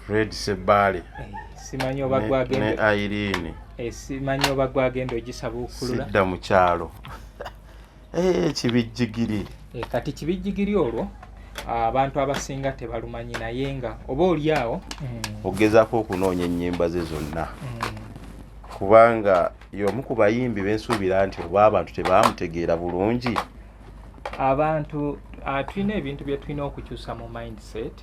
Fred Sebale simanyi oba gwagenda ne Irene simanyi oba gwagenda ogisaba okulula sidda mu kyalo kibijjigiri kati kibijjigiri olwo abantu abasinga tebalumanyi naye nga oba oli awo ogezaako okunoonya ennyimba ze zonna kubanga y'omu ku bayimbi bensuubira nti oba abantu tebaamutegeera bulungi abantu tulina ebintu bye tulina okukyusa mu mindset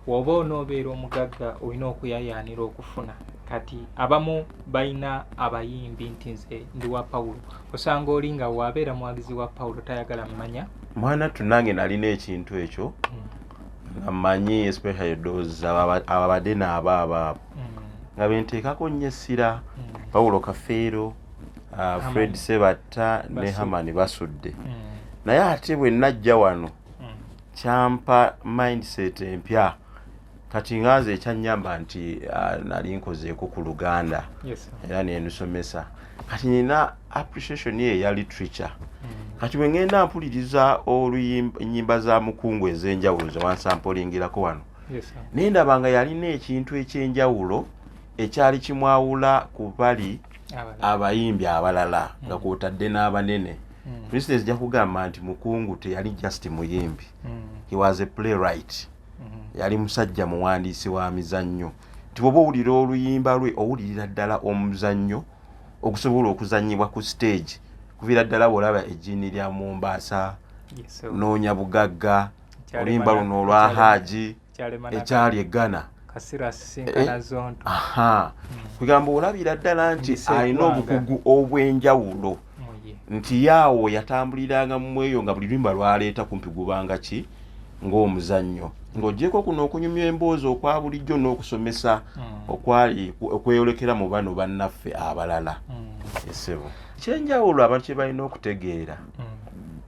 woba onoobeera omugagga olina okuyayaanira okufuna kati abamu balina abayimbi nti nze ndi wa Pawulo osanga oli nga waabeera mwagizi wa Pawulo tayagala mmanya mwana tunange nalina ekintu ekyo nga mmanyi especially those ababadde n'abaabo nga benteekako nnyo essira Pawulo Kafeero Fred Sebatta ne Hamani basudde naye ate bwe najja wano kyampa mindset empya kati nganze ekyanyamba nti nali nkozeeko ku Luganda era nendusomesa kati nina appreciation ye ya literature kati bwe ngenda mpuliriza ennyimba za mukungu ez'enjawulo ze wansampolingirako wano nendaba nga yalina ekintu ekyenjawulo ekyali kimwawula ku bali abayimbi abalala nga kwotadde n'abanene Christine zijja kugamba nti mukungu teyali just muyimbi he was a playwright yali musajja muwandiisi wa mizannyo nti bw'oba owulira oluyimba lwe owulirira ddala omuzannyo okusobola okuzannyibwa ku stage kuviira ddala bw'olaba ejjiini lya Mombasa noonya bugagga oluyimba luno olwa Haji ekyali eggana kugamba olabira ddala nti alina obukugu obw'enjawulo nti yaawo yatambuliranga mu eyo nga buli luyimba lwaleeta kumpi gubanga ki ng'omuzannyo ng'oggyeko kuno okunyumya emboozi okwa bulijjo n'okusomesa okwali okweyolekera mu bano bannaffe abalala esebo ekyenjawulo abantu kye balina okutegeera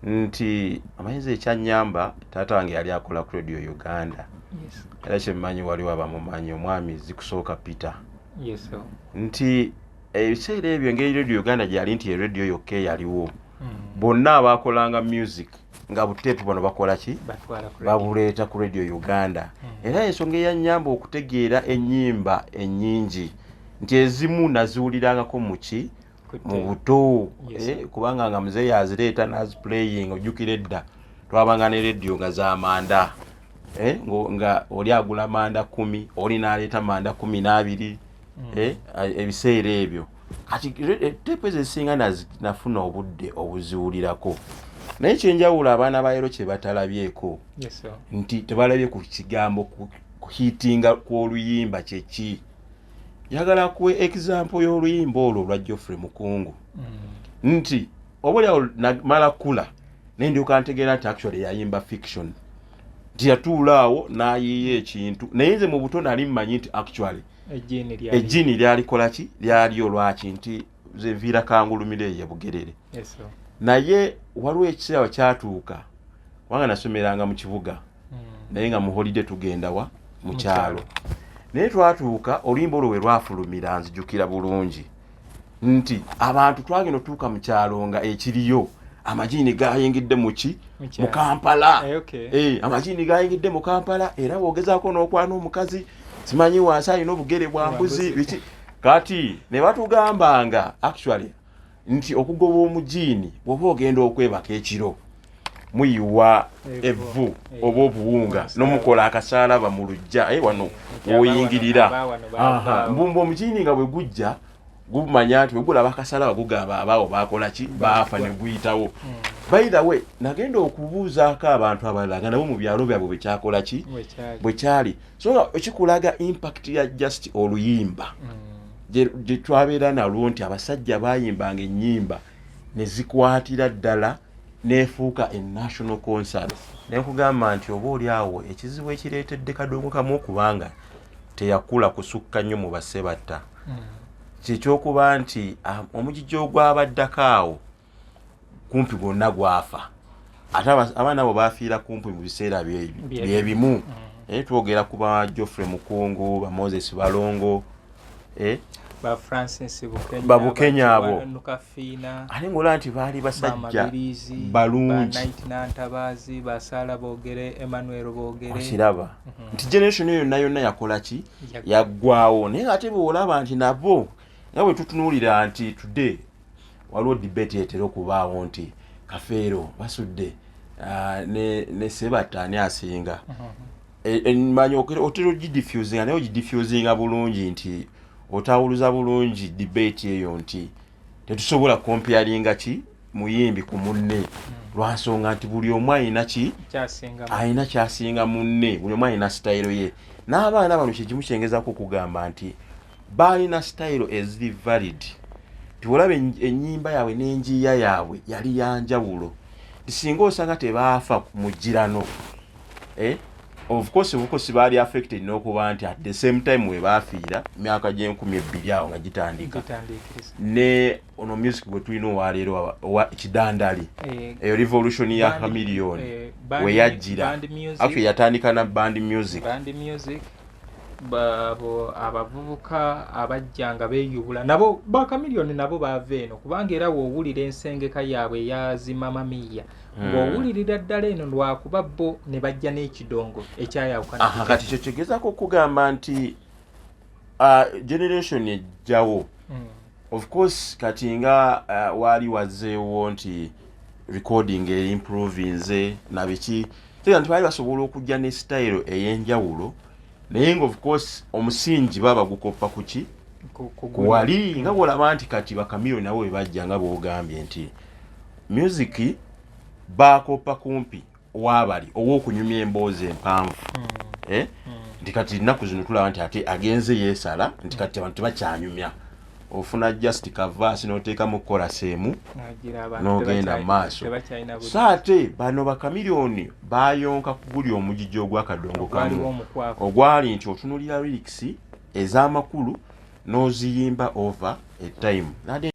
nti amayinza ekyannyamba taata wange yali akola ku Radio Uganda era kyemmanyi waliwo abamumanyi omwami Zikusooka Peter nti ebiseera ebyo engeri Radio Uganda gyali nti eradio yokka eyaliwo bonna abakolanga music nga buteepu bano bakola ki babuleeta ku Radio Uganda era ensonga eyannyamba okutegeera ennyimba ennyingi nti ezimu naziwulirangako muki mu buto kubanga nga muzeeyi azireeta naziplaying ojjukira edda twabanga ne radio nga za manda nga oli agula manda 10 oli n'aleeta manda 12 ebiseera ebyo kati teepu ezisinga nafuna obudde obuziwulirako naye kyenjawulo abaana ba Yero kye batalabyeko nti tebalabye ku kigambo kuhitinga kw'oluyimba kyeki yagala ku example y'oluyimba olwo lwa Geoffrey Mukungu nti obalyawo mala kula nendyoka ntegeera nti actually yayimba fiction nti yatuulaawo n'ayiiya ekintu naye nze mu buto nali mmanyi nti actually ejjiini lyalikola ki lyali olwaki nti ze nviira kangulumire ye Bugerere naye waliwo ekiseera kyatuuka wanga nasomeranga mu kibuga naye nga mu holiday tugenda wa mu kyalo naye twatuuka oluyimba olwo we lwafulumira nzijukira bulungi nti abantu twagenda otuuka mu kyalo nga ekiriyo amajiini gayingidde muki mu Kampala amajiini gayingidde mu Kampala era bwogezaako n'okwana omukazi simanyi wansi alina obugere bwa mbuzi biki kati ne batugambanga actually nti okugoba omujiini bw'oba ogenda okwebaka ekiro muyiwa evvu oba obuwunga n'omukola akasaalaba mu lujja wano woyingirira mbumba omujiini nga bwe gujja gumanya nti bwegulaba akasaalaba gugamba abaawo bakola ki baafa ne guyitawo by the way nagenda okubuuzaako abantu abalala nga nabo mu byalo byabwe bwekyakola ki bwe kyali so nga ekikulaga impact ya just oluyimba gye twabeera nalwo nti abasajja bayimbanga ennyimba ne zikwatira ddala nefuuka national concert nekugamba nti oba oli awo ekizibu ekireetedde Kadongo kamu okubanga teyakula kusukka nnyo mu Basebatta kyekyokuba nti omugijjo ogwabaddako awo kumpi gwonna gwafa ate abaana abo bafiira kumpi mu biseera byebimu twogera ku ba Geoffrey Mukungu ba Moses Balongo ba Francis Bukenya Babukenya abo Nukafina ate ngola nti baali basajja balungi ba Night Nantabazi ba Sala Bogere Emmanuel Bogere okiraba nti generation eyo yonna yakola ki yaggwawo naye ate bw'olaba nti nabo nga bwe tutunuulira nti today waliwo debate etera okubaawo nti Kafeero basudde ne Sebata ani asinga manyi otera ogidiffusinga naye ogidiffusinga bulungi nti otawuluza bulungi debate eyo nti tetusobola comparinga ki muyimbi ku munne lwansonga nti buli omu ayina ki ayina kyasinga munne buli omu ayina style ye n'abaana bano kyekimu kyengezako okugamba nti balina style eziri valid tiwolaba ennyimba yaabwe n'enjiya yaabwe yali yanjawulo singa osanga tebaafa mu girano of course obukosi baali affected n'okuba nti at the same time we baafiira myaka gye12 awo nga gitandika ne ono music bwe tulina owaleero kidandali eyo revolution ya Chameleon we yajjira actually yatandika na band music babo abavubuka abajjanga beeyubula nabo ba Chameleon nabo baave eno kubanga era woowulira ensengeka yaabwe yazima mamiya ng'owulirira ddala eno lwakuba bo ne bajja n'ekidongo ekyayawukana kati kyo kigezako okugamba nti generation ejjawo of course kati nga waali wazzeewo nti recording improvinze na biki tega nti baali basobola okujja ne style ey'enjawulo naye nga of course omusingi baba gukoppa kuki kuwali nga bw'olaba nti kati ba Chameleon nabo bwe bajja nga bw'ogambye nti music bakoppa kumpi wabali ow'okunyumya emboozi empanvu nti kati nnaku zino tulaba nti ate agenze yeesala nti kati abantu tebakyanyumya ofuna just kavaasi n'oteekamu chorus emu n'ogenda mu maaso so ate bano ba Chameleon bayonka ku guli omugigi ogw'akadongo kamu ogwali nti otunulira lyrics ez'amakulu n'oziyimba over a time.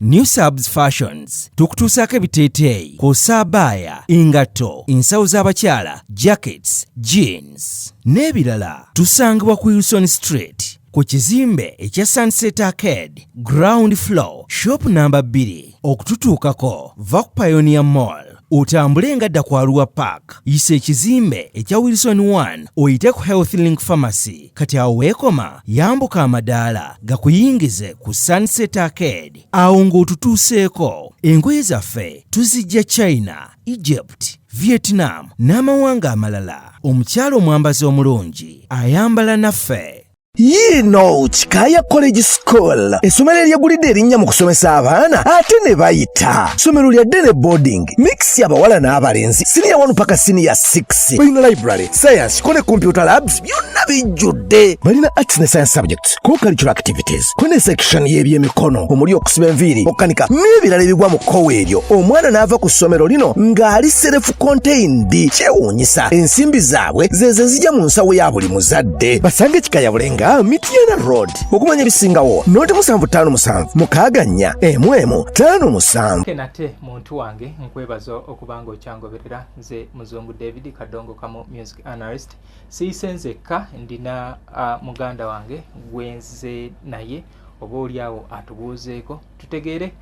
New Subs Fashions tukutuusaako ebiteeteeyi kosaabaaya engatto ensawo z'abakyala jackets jeans n'ebirala tusangibwa ku Wilson Street ku kizimbe ekya Sunset Arcade ground floor shop number 2 okututuukako Vac Pioneer Mall otambule nga dda ku Arua Park yisa ekizimbe ekya Wilson 1 oyite ku Health Link Pharmacy kati awo weekoma yambuka amadaala gakuyingize ku Sunset Arcade awo ng'otutuuseeko engoye zaffe tuzijja China, Egypt, Vietnam n'amawanga amalala omukyala omwambazi omulungi ayambala naffe. Yino Chikaya College School essomero eryegulidde erinnya mu kusomesa abaana ate ne bayita ssomero lya Dene boarding mix y'abawala n'abalenzi senior 1 paka senior 6 balina library science kone computer labs byonna bijjudde balina arts ne science subjects co-curricular activities kone section y'ebyemikono omuli okusiba enviiri okukanika n'ebirala ebigwa mu kkowe eryo omwana n'ava ku ssomero lino ng'ali self contained kyewuunyisa ensimbi zaabwe zeze zijja mu nsawo ya buli muzadde basange Chikaya Bulenga Mitiana Road okumanya ebisingawo noti 757 mukaganya emwemu 57 kenate muntu wange nkwebaza okubanga okyangoberera nze Muzungu David Kadongo Kamu music analyst siisenzeka ndina muganda wange gwenze naye oba oliawo atubuuzeeko tutegeere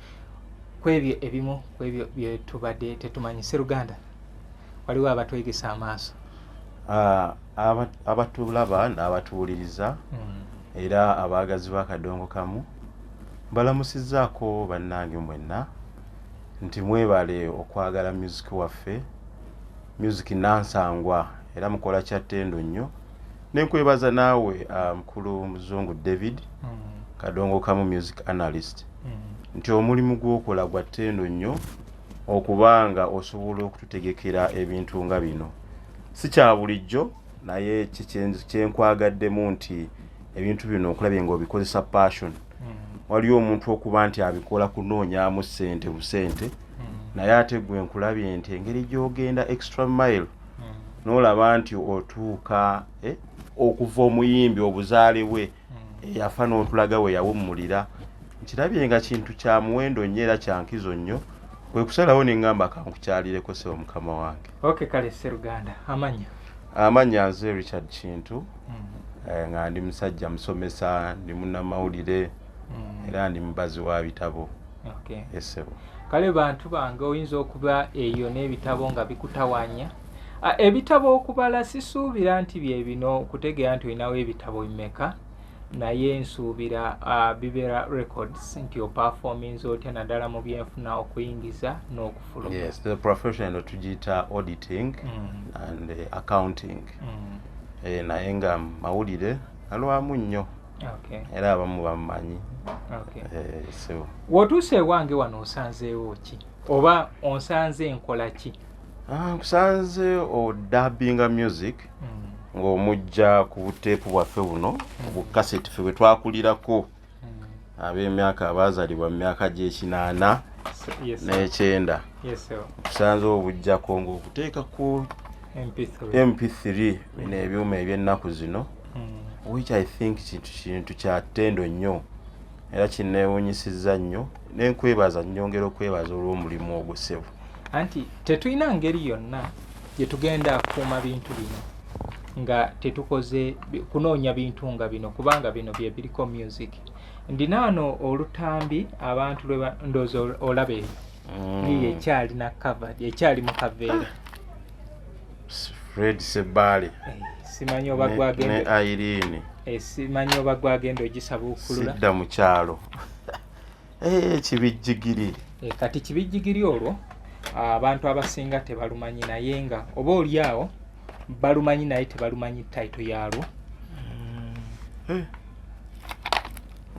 kwebyo ebimu kwebyo bye tubadde tetumanyise Luganda waliwo abatwegesa amaaso abatulaba n'abatuwuliriza era abaagazi ba Kadongo Kamu balamusizzaako bannange mwenna nti mwebale okwagala music waffe music nansangwa era mukola kyattendo nnyo nenkwebaza naawe mukulu Muzungu David Kadongo Kamu music analyst nti omulimu gw'okola gwa ttendo nnyo okubanga osobola okututegekera ebintu nga bino si kya bulijjo naye kyenkwagademu nti ebintu bino okulabye ng'obikozesa passion waliwo omuntu okuba nti abikola kunoonyaamu ssente busente naye ate gwe nkulabye nti engeri gy'ogenda extra mile n'olaba nti otuuka okuva omuyimbi obuzaale bwe yafa n'otulaga we yawummulira nkirabye nga kintu kya muwendo nnyo era kya nkizo nnyo kwe kusalawo ne ngamba kankukyalireko sebo mukama wange. Okay kale Sseruganda amanya nze Richard Kintu nga ndi musajja musomesa ndi munnamawulire era ndi mubazi wa bitabo. Okay. Esebo. Kale bantu bange oyinza okuba eyo n'ebitabo nga bikutawanya. Ebitabo okubala sisuubira nti bye bino okutegeera nti olinawo ebitabo bimeka naye nsuubira bibeera records nti operformings otya naddala mu byenfuna okuyingiza n'okufuluma. Yes, the profession tugiyita auditing and accounting. Naye nga mawulire alwamu nnyo. Okay. Era abamu bamumanyi. Okay. So. Wotuuse ewange wano osanzeewo ki? Oba onsanze enkola ki? Nkusanze odabbinga music ng'omujja ku buteepu bwaffe buno bu cassette ffe bwe twakulirako ab'emyaka abaazalibwa mu myaka gy'ekinaana n'ekyenda. Nkusanze obujjako ng'okuteeka ku MP3 bino ebyuma eby'ennaku zino, which I think kintu kya ttendo nnyo era kinneewuunyisizza nnyo n'enkwebaza nnyongera okwebaza olw'omulimu ogwo ssebo. Anti tetulina ngeri yonna gye tugenda kuuma bintu bino nga tetukoze kunoonya bintu nga bino kubanga bino bye biriko music. Ndina wano olutambi abantu lwe ndooza olaba eyo niyo ekyalina covered ekyali mu kaveera. Fred Sebale simanyi oba gwagenda ne Irene simanyi oba gwagenda ogisaba okulula sidda mu kyalo kibijjigiri kati kibijjigiri olwo abantu abasinga tebalumanyi naye nga oba oli awo balumanyi naye tebalumanyi title yalwo.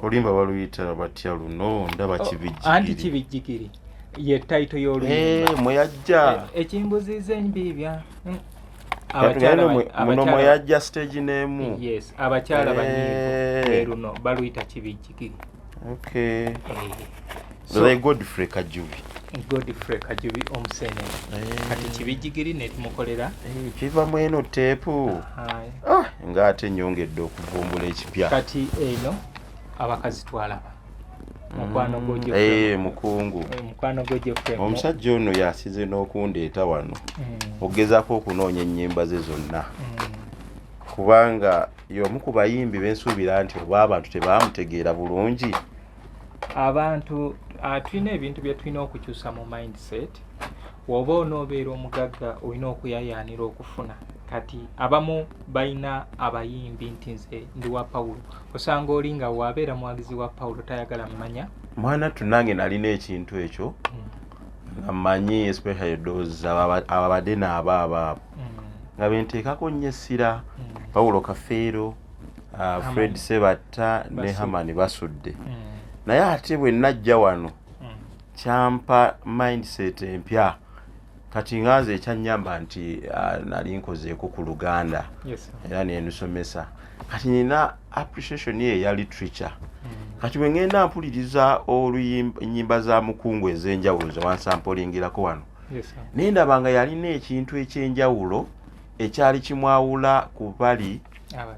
Olimba baluyita batya luno ndaba kibijjigiri. Anti kibijjigiri ye title y'oluyimba. Mwe yajja ekimbuziza embibya muno mwe yajja stage n'emu. Yes, abakyala banyiivu luno baluyita kibijjigiri. Okay. So Godfrey Kajubi. Godfrey Kajubi omusene. Kati kibijjigiri ne tumukolera kiva mu eno teepu. Ng'ate nyongedde okuvumbula ekipya. Kati eno abakazi twalaba. Mukwano goje. Mukungu. Mukwano goje kwe. Omusajja ono yasize n'okundeeta wano. Ogezaako okunoonya ennyimba ze zonna. Kubanga y'omu ku bayimbi bensuubira nti oba abantu tebaamutegeera bulungi. Abantu tulina ebintu bye tulina okukyusa mu mindset. Woba onoobeera omugagga olina okuyayaanira okufuna. Kati abamu balina abayimbi nti nze ndi wa Pawulo. Osanga oli nga waabeera muwagizi wa Pawulo tayagala mmanya. Mwana tunange nalina ekintu ekyo. Amanyi especially those ababadde n'abaabo. Nga benteekako nnyo essira. Pawulo Kafeero, Fred Sebatta ne Hamani basudde. Naye ate bwe najja wano kyampa mindset empya. Kati ngaze ekyannyamba nti nali nkozeeko ku Luganda. Era nensomesa. Kati nina appreciation ye ya literature. Kati bwe ngenda mpuliriza ennyimba za mukungu ez'enjawulo ze wansampolingirako wano. Nendaba nga yalina ekintu ekyenjawulo ekyali kimwawula ku bali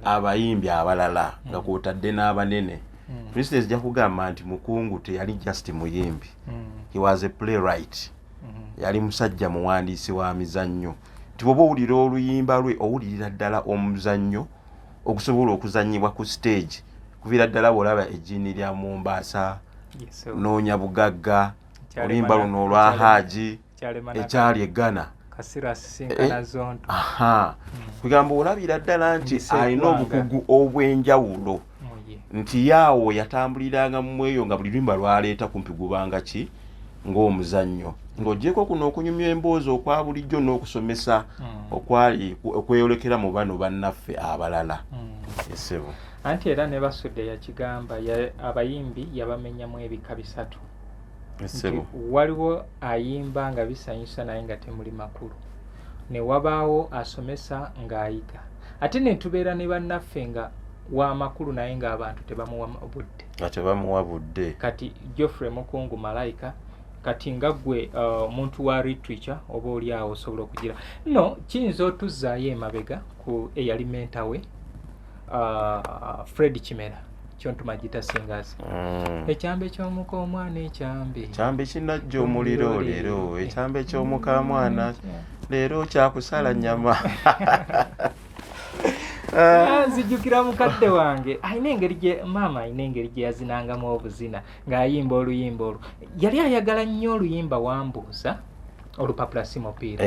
abayimbi abalala nga kwotadde n'abanene. Princess ejja kugamba nti mukungu teyali just muyimbi. He was a playwright. Yali musajja muwandiisi wa mizannyo. Nti bw'oba owulira oluyimba lwe owulirira ddala omuzannyo okusobola okuzannyibwa ku stage. Kuviira ddala bw'olaba ejjiini lya Mombasa, Noonya Bugagga, oluyimba luno olwa Haji, ekyali e Ghana. Kugamba olabira ddala nti alina obukugu obw'enjawulo. Nti yaawo yatambuliranga mu eyo nga buli luyimba lwaleeta kumpi gubanga ki ng'omuzannyo. Ng'oggyeko kuno okunyumya emboozi okwa bulijjo n'okusomesa okwali okweyolekera mu bano bannaffe abalala. Esebo. Anti era ne basudde yakigamba abayimbi yabamenyamu ebika bisatu. Esebo. Waliwo ayimba nga bisanyusa naye nga temuli makulu. Ne wabaawo asomesa ng'ayiga. Ate ne tubeera ne bannaffe nga wa makulu naye ng'abantu tebamuwa budde. Tebamuwa budde. Kati Geoffrey Mukungu Malayika kati nga ggwe omuntu wa literature oba oli awo osobola okugira. No, kiyinza otuzzaayo emabega ku eyali menta we Fred Kimera kyontuma gita singers. Ekyambe ky'omuka omwana ekyambe. Ekyambe kinajja omuliro leero. Ekyambe ky'omuka mwana leero kyakusala nnyama. nzijukira mukadde wange ayina engeri gye maama ayina engeri gye yazinangamu obuzina ng'ayimba oluyimba olwo yali ayagala nnyo oluyimba Wambuuza olupapula si mupiira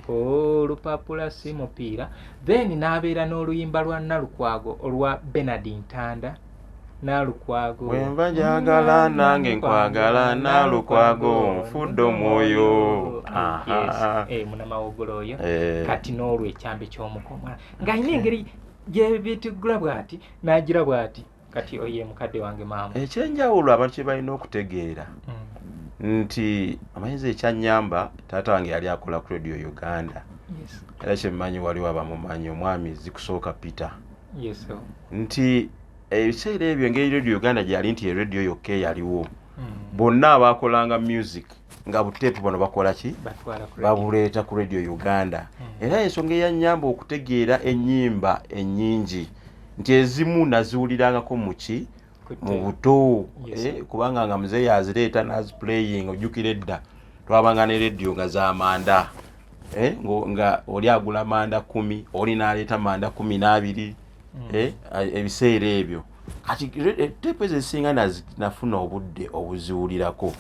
olupapula si mupiira then n'abeera n'oluyimba lwa Nalukwago olwa Bernard Ntanda Nalukwago bwemba njagala nange nkwagala Nalukwago nfudde omwoyo munamawogolo oyo kati n'olwo ekyambe ky'omukomala ng'ayina engeri gyebitigula bw'ati n'agira bw'ati kati oye mukadde wange maama ekyenjawulo abantu kye balina okutegeera nti amayinza ekyanyamba taata wange yali akola ku Radio Uganda era kyemmanyi waliwo abamumanyi omwami Zikusooka Peter nti ebiseera ebyo ngeri Radio Uganda gyali nti eradio yokka yaliwo bonna abakolanga music nga buteepu bano bakola ki babuleeta ku Radio Uganda era ensonga eyanyamba okutegeera ennyimba ennyingi nti ezimu naziwulirangako muki mu buto kubanga nga muzeeyi azireeta naziplaying ojjukira edda twabanga ne radio nga z'amanda nga oli agula manda 10 oli n'aleeta manda 12 ebiseera ebyo kati teepu ezo ezisinga nafuna obudde obuziwulirako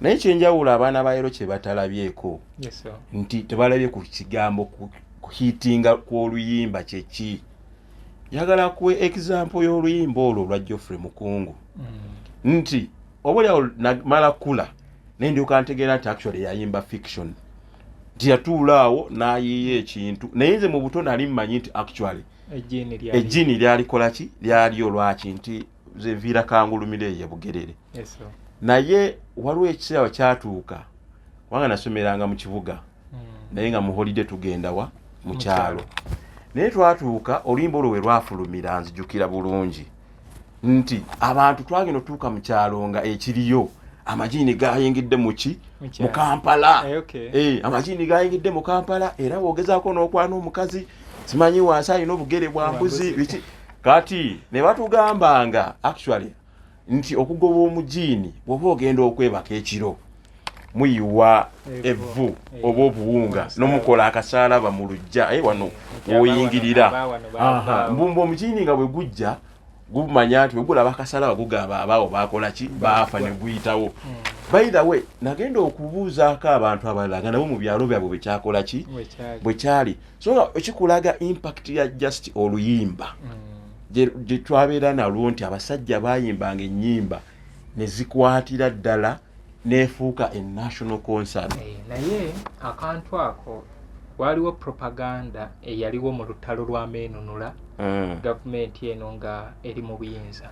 naye kyenjawulo abaana ba leero kye batalabyeko nti tebalabye ku kigambo kuhiitinga kw'oluyimba kyeki yagala kuwe example y'oluyimba olwo lwa Geoffrey Mukungu nti obalyawo mala kula nendyoka ntegeera nti actually yayimba fiction nti yatuulaawo n'ayiiya ekintu naye nze mu buto nali mmanyi nti actually ejjini lyalikola ki lyali olwaki nti ze nviira kangulumire ye Bugerere naye waliwo ekiseera kyatuuka wanga nasomeranga mu kibuga naye nga mu holiday tugenda wa mu kyalo naye twatuuka oluyimba olwo we lwafulumira nzijukira bulungi nti abantu twagenda otuuka mu kyalo nga ekiriyo amajini gayingidde muki mu Kampala amajini gayingidde mu Kampala era boogezaako n'okwana omukazi simanyi wansi alina obugere bwa mbuzi biki kati ne batugambanga actually nti okugoba omujini bw'oba ogenda okwebaka ekiro muyiwa evvu oba obuwunga n'omukola akasalaba mu lujja wano woyingirira mbumba omujini nga bwe gujja gumanya nti wegulaba akasalaba gugamba abaawo bakola ki baafa ne guyitawo by the way nagenda okubuuzaako abantu abalala nga nabo mu byalo byabwe bwekyakola ki bwe kyali so nga ekikulaga impact ya just oluyimba gye twabeera nalwo nti abasajja bayimbanga ennyimba ne zikwatira ddala nefuuka a national concert naye akantu ako waliwo propaganda eyaliwo mu lutalo lwa Meenunula gavumenti eno nga eri mu buyinza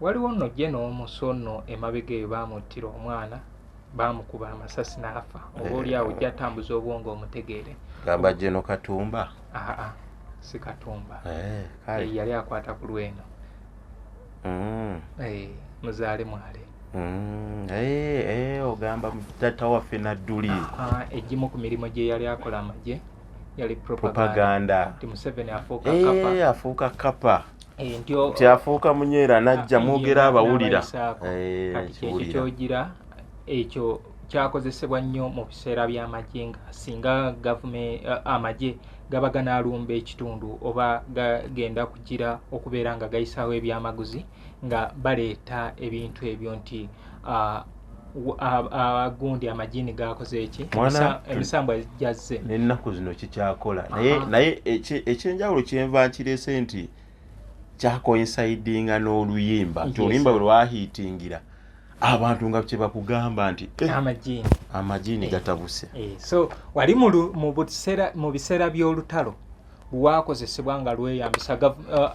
waliwo nno gye n'omusono emabega eyo baamuttira omwana baamukuba amasasi n'afa oba oliawo gy'atambuza obwongo omutegeere gamba Jeno Katumba si Katumba yali akwata ku lweno muzaale mwale ogamba tata waffe Nadduli egimu ku mirimu gye yali akola amagye yali propaganda nti Museveni afuuka kapa nti afuuka Munyeera najja mwogera abawulira kati ekyo kyogira ekyo kyakozesebwa nnyo mu biseera by'amagye nga singa amagye gaba ganaalumba ekitundu oba gagenda kugira okubeera nga gayisaawo ebyamaguzi nga baleeta ebintu ebyo nti gundi amajini gakoze eki emisambwa jazze n'ennaku zino kikyakola naye ekyenjawulo kyenva nkirese nti kyakoinsidinga n'oluyimba nti oluyimba bwe lwahiitingira abantu nga kye bakugamba nti amajini gatabuse so wali mu biseera by'olutalo lwakozesebwa nga lweyambisa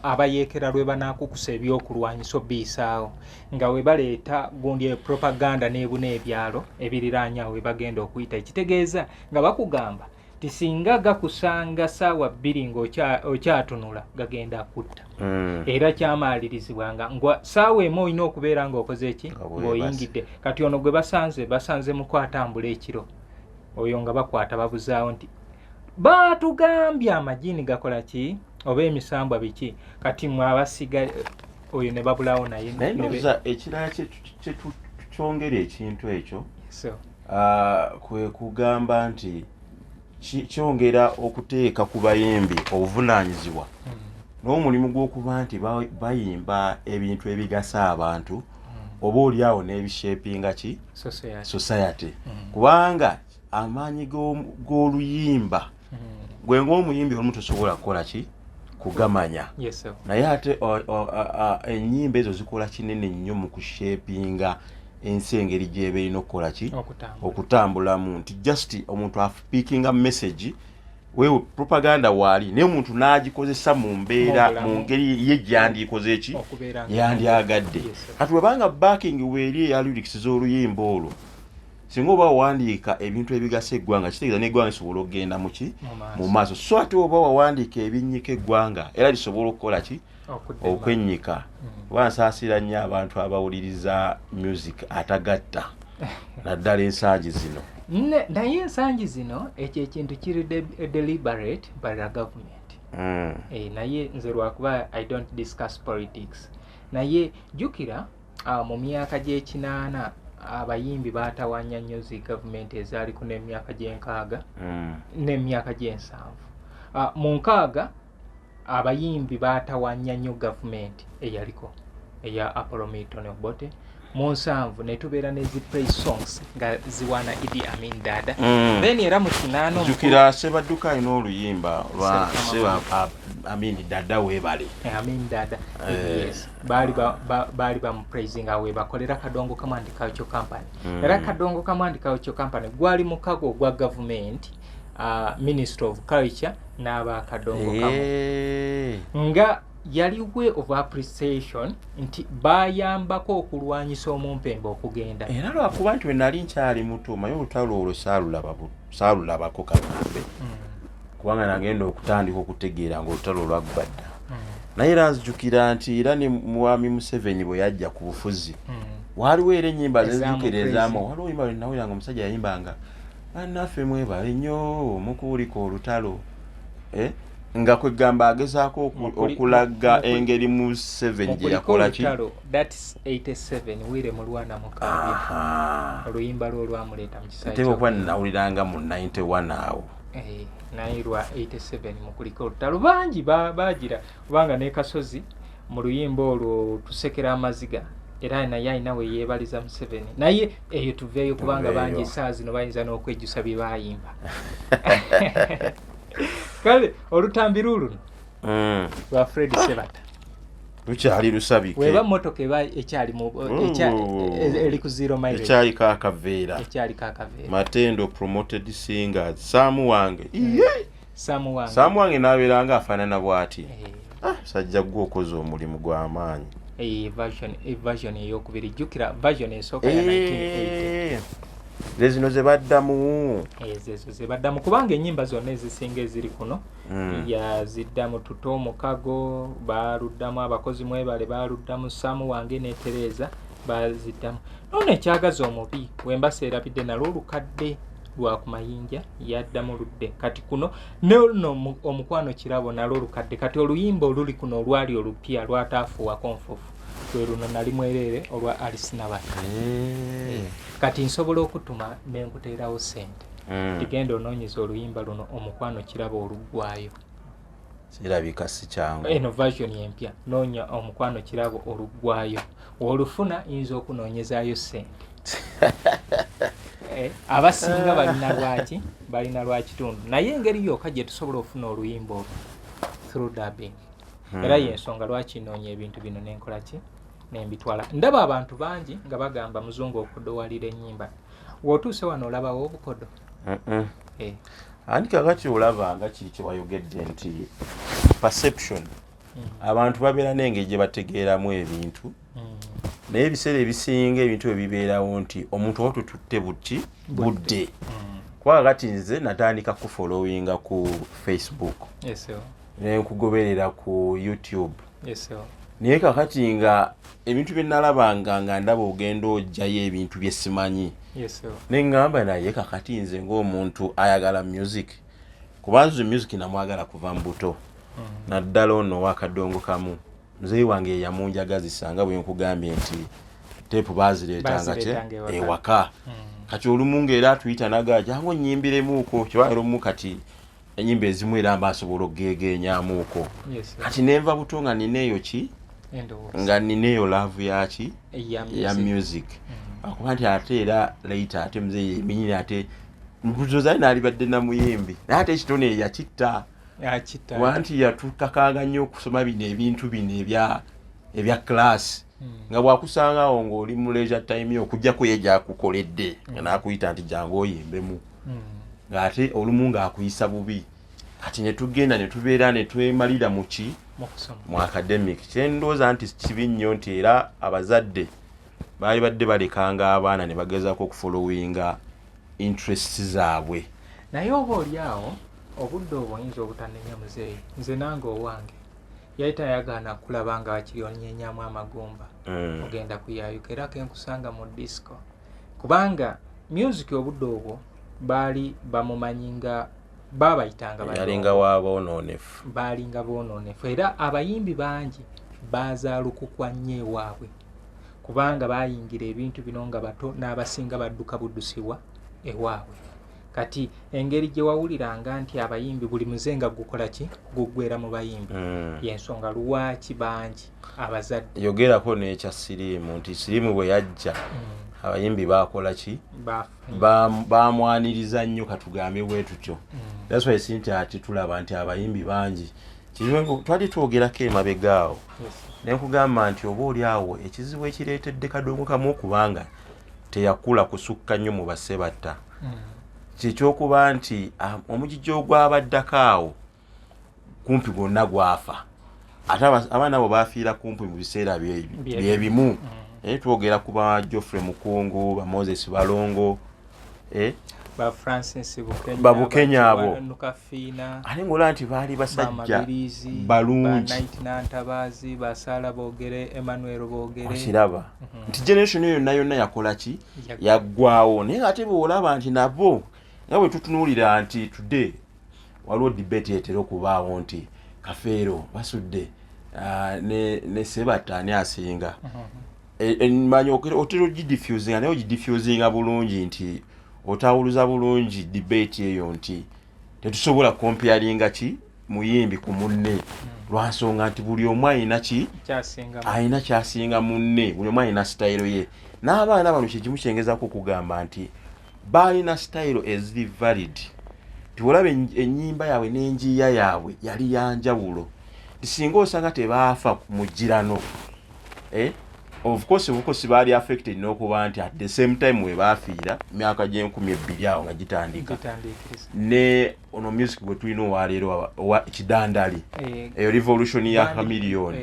abayeekera lwe banaakukusa ebyokulwanyisa obbiisaawo nga we baleeta gundi propaganda n'ebuna ebyalo ebiriraanyawo we bagenda okuyita ekitegeeza nga bakugamba ti singa gakusanga ssaawa 2 ng'okyatunula gagenda kutta era kyamaalirizibwanga ssaawa emu olina okubeera ng'okoze eki ng'oyingidde kati ono gwe basanze mu kwatambula ekiro oyo nga bakwata babuzaawo nti batugambye amajini gakola ki oba emisambwa biki kati mwabasiga oyo ne babulawo naye ndoza ekirala kyongera ekintu ekyo kwe kugamba nti kyongera okuteeka ku bayimbi obuvunaanyizibwa n'omulimu gw'okuba nti bayimba ebintu ebigasa abantu oba oliawo n'ebishapinga ki society kubanga amaanyi g'oluyimba gwe ng'omuyimbi olumu tosobola kukola ki kugamanya naye ate ennyimba ezo zikola kinene nnyo mu kushapinga ensi engeri gy'eba erina okukola ki okutambulamu nti just omuntu afipikinga message wewe propaganda wali naye omuntu n'agikozesa mu mbeera mu ngeri ye gyandikoze ki yandyagadde kati webanga backing weeri eya lyrics z'oluyimba olwo singa oba wawandiika ebintu ebigasa eggwanga kitegeeza n'eggwanga lisobola okugenda mu ki mu maaso so ate oba wawandiika ebinnyika eggwanga era lisobola okukola ki okwennyika kuba nsaasira nnyo abantu abawuliriza music atagatta naddala ensangi zino naye ensangi zino ekyo ekintu kiri deliberate by the government naye nze lwakuba I don't discuss politics naye jjukira mu myaka gy'ekinaana abayimbi baatawanya nnyo zi gavumenti ezaaliku n'emyaka gy'enkaaga n'emyaka gy'ensanvu mu nkaaga abayimbi baatawanya nnyo gavumenti eyaliko eya Apollo Milton Obote mu nsanvu ne tubeera ne zi praise songs nga ziwaana Idi Amin Dada then era mu kinaano jjukira Sebadduka alina oluyimba lwa Amin Dada weebale Amin Dada yes baali bamupraising awe bakolera Kadongo Command Culture Company era Kadongo Command Culture Company gwali mukago ogwa government Ministry of Culture n'aba Kadongo nga yali way of appreciation nti bayambako okulwanyisa omumpembe okugenda era lwakuba nti we nali nkyali muto maye olutalo olwo saalulabako kagambe kubanga nagenda okutandika okutegeera ng'olutalo olwaggwadda naye era nzijukira nti era ne Mwami Museveni bwe yajja ku bufuzi waliwo era ennyimba zezijukira ezaamu waliwo yimba lwe nawuliranga omusajja yayimbanga bannaffe mwebale nnyo mukuwulika olutalo nga kwegamba agezaako okulaga engeri mu 7 gye yakola ki that's 87 wire mulwana mukabya oluyimba lwo lwamuleeta mu kisayi ate bwe nawuliranga mu 91 awo naye lwa 87 mukuliko olutalo bangi bagira kubanga ne Kasozi mu luyimba olwo tusekera amaziga era naye alina we yeebaliza Museveni naye eyo tuveeyo kubanga bangi saa zino bayinza n'okwejjusa bye bayimba kale olutambi luno lwa Fred Sebata lukyali lusabike weba motoka eba ekyali mu eri ku 0 miles ekyali kakaveera Matendo promoted singers Samu wange Samu wange nabeeranga afaanana bw'ati sajja gwe okoze omulimu gw'amaanyi version eyokubiri jjukira version esooka ya 1980 zino zebaddamu ezo zebaddamu kubanga ennyimba zonna ezisinga eziri kuno yaziddamu Tuto Mukago baluddamu Abakozi Mwebale baluddamu Samu wange ne Tereza baziddamu none ekyagaza omubi wembasa erabidde nalwo olukadde lwa ku mayinja yaddamu ludde kati kuno no omukwano kirabo nalwo olukadde kati oluyimba oluli kuno olwali olupya lwataafuwako nfufu lwe luno nali mwerere olwa Alice Nabata kati nsobola okutuma nenkuteerawo ssente tigenda onoonyeza oluyimba luno omukwano kiraba oluggwayo kirabika si kyangu eno version empya noonya omukwano kirabo oluggwayo olufuna yinza okunoonyezaayo ssente abasinga balina lwakitundu naye engeri yokka gye tusobola okufuna oluyimba olwo through dubbing era yensonga lwaki noonya ebintu bino nenkola ki nembitwala ndaba abantu bangi nga bagamba muzungu okudowalira ennyimba wootuuse wano olabawo obukodo anti kakati olaba nga kiri kye wayogedde nti perception abantu babeera n'engeri gye bategeeramu ebintu naye ebiseera ebisinga ebintu ebibeerawo nti omuntu oba tututte budde kuba kakati nze natandika kufollowinga ku Facebook nenkugoberera ku YouTube naye kakati nga ebintu bye nalabanga nga ndaba ogenda ojjayo ebintu bye simanyi neŋŋamba naye kakati nze ng'omuntu ayagala music kubanze music namwagala kuva mbuto naddala ono wakadongo kamu muzeeyi wange yamunjagazisa nga bwe nkugambye nti teepu bazireetanga ewaka kati olumu ng'era atuyita nagaja ngo nnyimbiremuuko kibaera omu kati enyimba ezimu era mbasobola okugegeenyamuuko Yes, kati nenva buto nga ninaeyo ki nga ninaeyo laavu yaki ya music akuba nti ate era later ate muzeeyi eminyini ate mbuzozaali naalibadde namuyimbi naye ate ekitone yakitta wanti yatukakanga nnyo okusoma bino ebintu bino ebya class nga bwakusangawo ng'oli mu leisure time yo okujjako ye gyakukoledde nga naakuyita nti jangu oyimbemu ng'ate olumu ng'akuyisa bubi kati ne tugenda ne tubeera ne twemalira mu academic kyendowooza nti kibi nnyo nti era abazadde baali badde balekanga abaana ne bagezaako okufollowinga interests zaabwe naye oba oli awo obudde obwo oyinza obutanenya muzeeyi nze nange owange yali tayagaana kulaba nga wakiri onnyenyamu amagumba ogenda kuyayuka era kenkusanga mu disco kubanga music obudde obwo baali bamumanyi nga babayitanga yalinga wabonoonefu baalinga bonoonefu era abayimbi bangi baazaalukukwa nnyo ewaabwe kubanga bayingira ebintu bino nga bato n'abasinga badduka buddusibwa ewaabwe kati engeri gye wawuliranga nti abayimbi buli muze nga gukola ki guggwera mu bayimbi yensonga lwaki bangi abazadde yogerako n'ekya siriimu nti siriimu bwe yajja abayimbi bakola ki bamwaniriza nnyo katugambe bwe tutyo that's why sinti ati tulaba nti abayimbi bangi twali twogerako emabegaawo ne nkugamba nti oba oli awo ekizibu ekireetedde kadongo kamu okubanga teyakula kusukka nnyo mu basebatta kyekyokuba nti omugijjo ogwabaddako awo kumpi gwonna gwafa ate abaana abo bafiira kumpi mu biseera byebimu twogera ku ba Geoffrey Mukungu ba Moses Balongo ba Francis Bukenya abo Nukafina ate ngola nti baali basajja balungi Ntabazi ba Sala Bogere Emmanuel Bogere kiraba nti generation yonna yakola ki yaggwawo naye ate boolaba nti nabo nga bwe tutunuulira nti today waliwo debate etera okubaawo nti Kafeero basudde ne Sebatta ani asinga manyi otera ogidiffusinga naye ogidiffusinga bulungi nti otawuluza bulungi debate eyo nti tetusobola comparinga ki muyimbi ku munne lwansonga nti buli omu alina ki alina kyasinga munne buli omu alina sitayiro ye n'abaana bano kyekimu kyengezako okugamba nti baalina sitayiro eziri valid tiwolaba ennyimba yaabwe n'enjiya yaabwe yali yanjawulo tisinga osanga tebaafa mu girano of course bukosi baali affected n'okuba nti at the same time we baafiira myaka gye2000 awo nga gitandika ne ono music bwe tulina owaleero kidandali eyo revolution ya Chameleon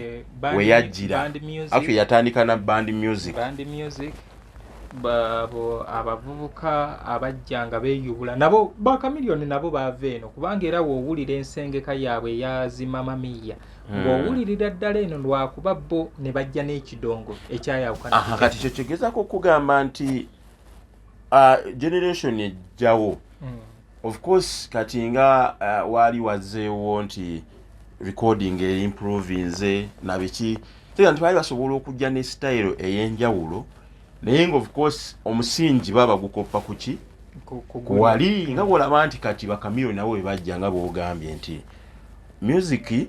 we yajjira actually yatandika na band music babo abavubuka abajjanga beeyubula nabo ba Chameleon nabo baava eno kubanga era woowulira ensengeka yaabwe yazimamamiya ng'owulirira ddala eno lwakuba bo ne bajja n'ekidongo ekyayawukana kati kyo kigezako okugamba nti generation ejjawo of course kati nga waali wazzeewo nti recording improvinze na biki tega nti baali basobola okujja ne style ey'enjawulo naye nga of course omusingi baba gukoppa kuki wali nga bwolaba nti kati ba Chameleon nabo bwe bajja nga bwogambye nti music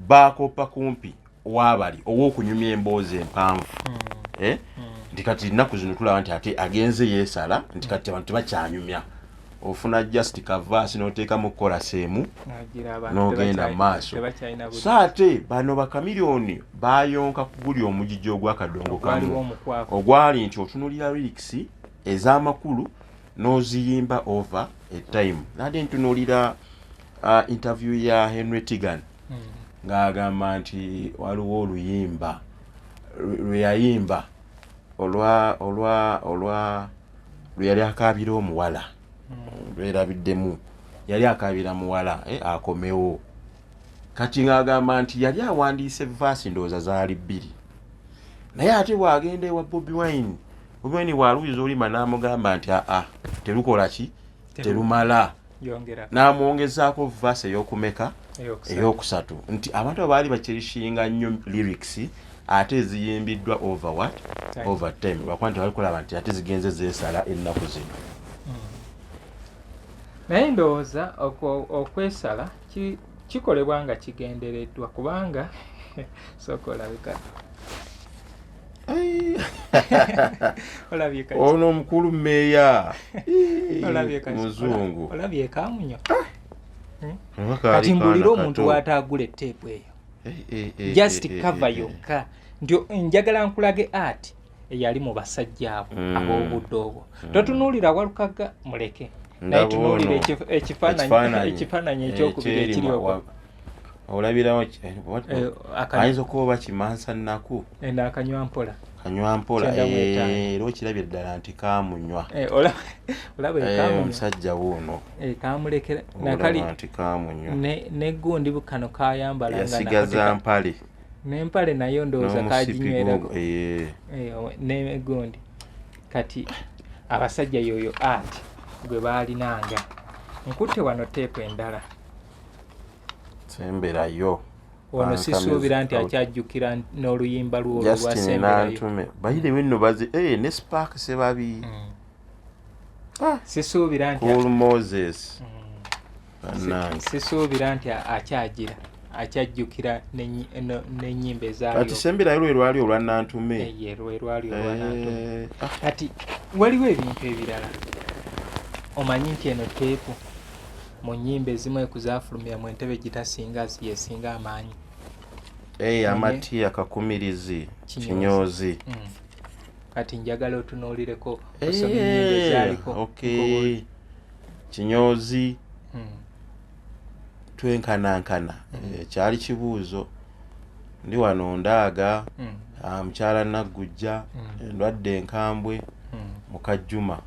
bakoppa kumpi wabali ow'okunyumya emboozi empanvu nti kati nnaku zino tulaba nti ate agenze yeesala nti kati abantu tebakyanyumya ofuna just kavaasi n'oteekamu korasi emu n'ogenda mu maaso so ate bano ba Chameleon bayonka ku guli omugijjo ogw'akadongo kamu ogwali nti otunulira lyrics ez'amakulu n'oziyimba over a time nade ntunulira interview ya Henry Tigan ng'agamba nti waliwo oluyimba lwe yayimba olwa lwe yali akaabira omuwala lwerabiddemu yali akaabira muwala akomewo kati ng'agamba nti yali awandiise vaasi ndowooza zaali 2 naye ate bw'agenda ewa Bobi Wine bw'aluyiza olima n'amugamba nti terukola ki terumala n'amwongezaako vaasi ey'okumeka ey'okusatu nti abantu abo baali bakirishinga nnyo lyrics ate eziyimbiddwa over time lwakuba nti bali kulaba nti ate zigenze zeesala ennaku zino naye ndowooza okwesala kikolebwa nga kigendereddwa kubanga sooka olabika ono omukulu meeya muzungu olabye ekamunyo kati mbulira omuntu wataagula etteepu eyo just cover yokka nti njagala nkulage art eyali mu basajja abo ab'obudde obwo totunuulira Walukaga muleke naye tunuulira ekifaananyi ekyokubiri ekirioko olabirawo ayinza okuba kimansa nnaku akanywa mpola era okirabye ddala nti kamunywa olaba omusajja wuuno kamulekera nti kamunywa negundi kano kayambala yasigaza mpale n'empale nayo ndowooza kaginywerako negundi kati abasajja yoyo ati gwe baalinanga nkutte wano teepu endala semberayo ono sisuubira nti akyajjukira n'oluyimba lwo lwasemberayo bayirewo enno ne spark sebabi sisuubira nti Cool Moses sisuubira nti akyajjukira n'ennyimba ezaalio kati semberayo lwe lwali olwanantume lwe lwali olwanantume kati waliwo ebintu ebirala omanyi nti eno teepu mu nnyimba ezimu ekuzaafulumira mu entebe gitasinga yesinga amaanyi amati akakumirizi kinyoozi kati njagala otunuulireko osoma ennyimba ezaaliko kinyoozi twenkanankana kyali kibuuzo ndi wano ndaaga mukyala Naggujja endwadde enkambwe Mukajjuma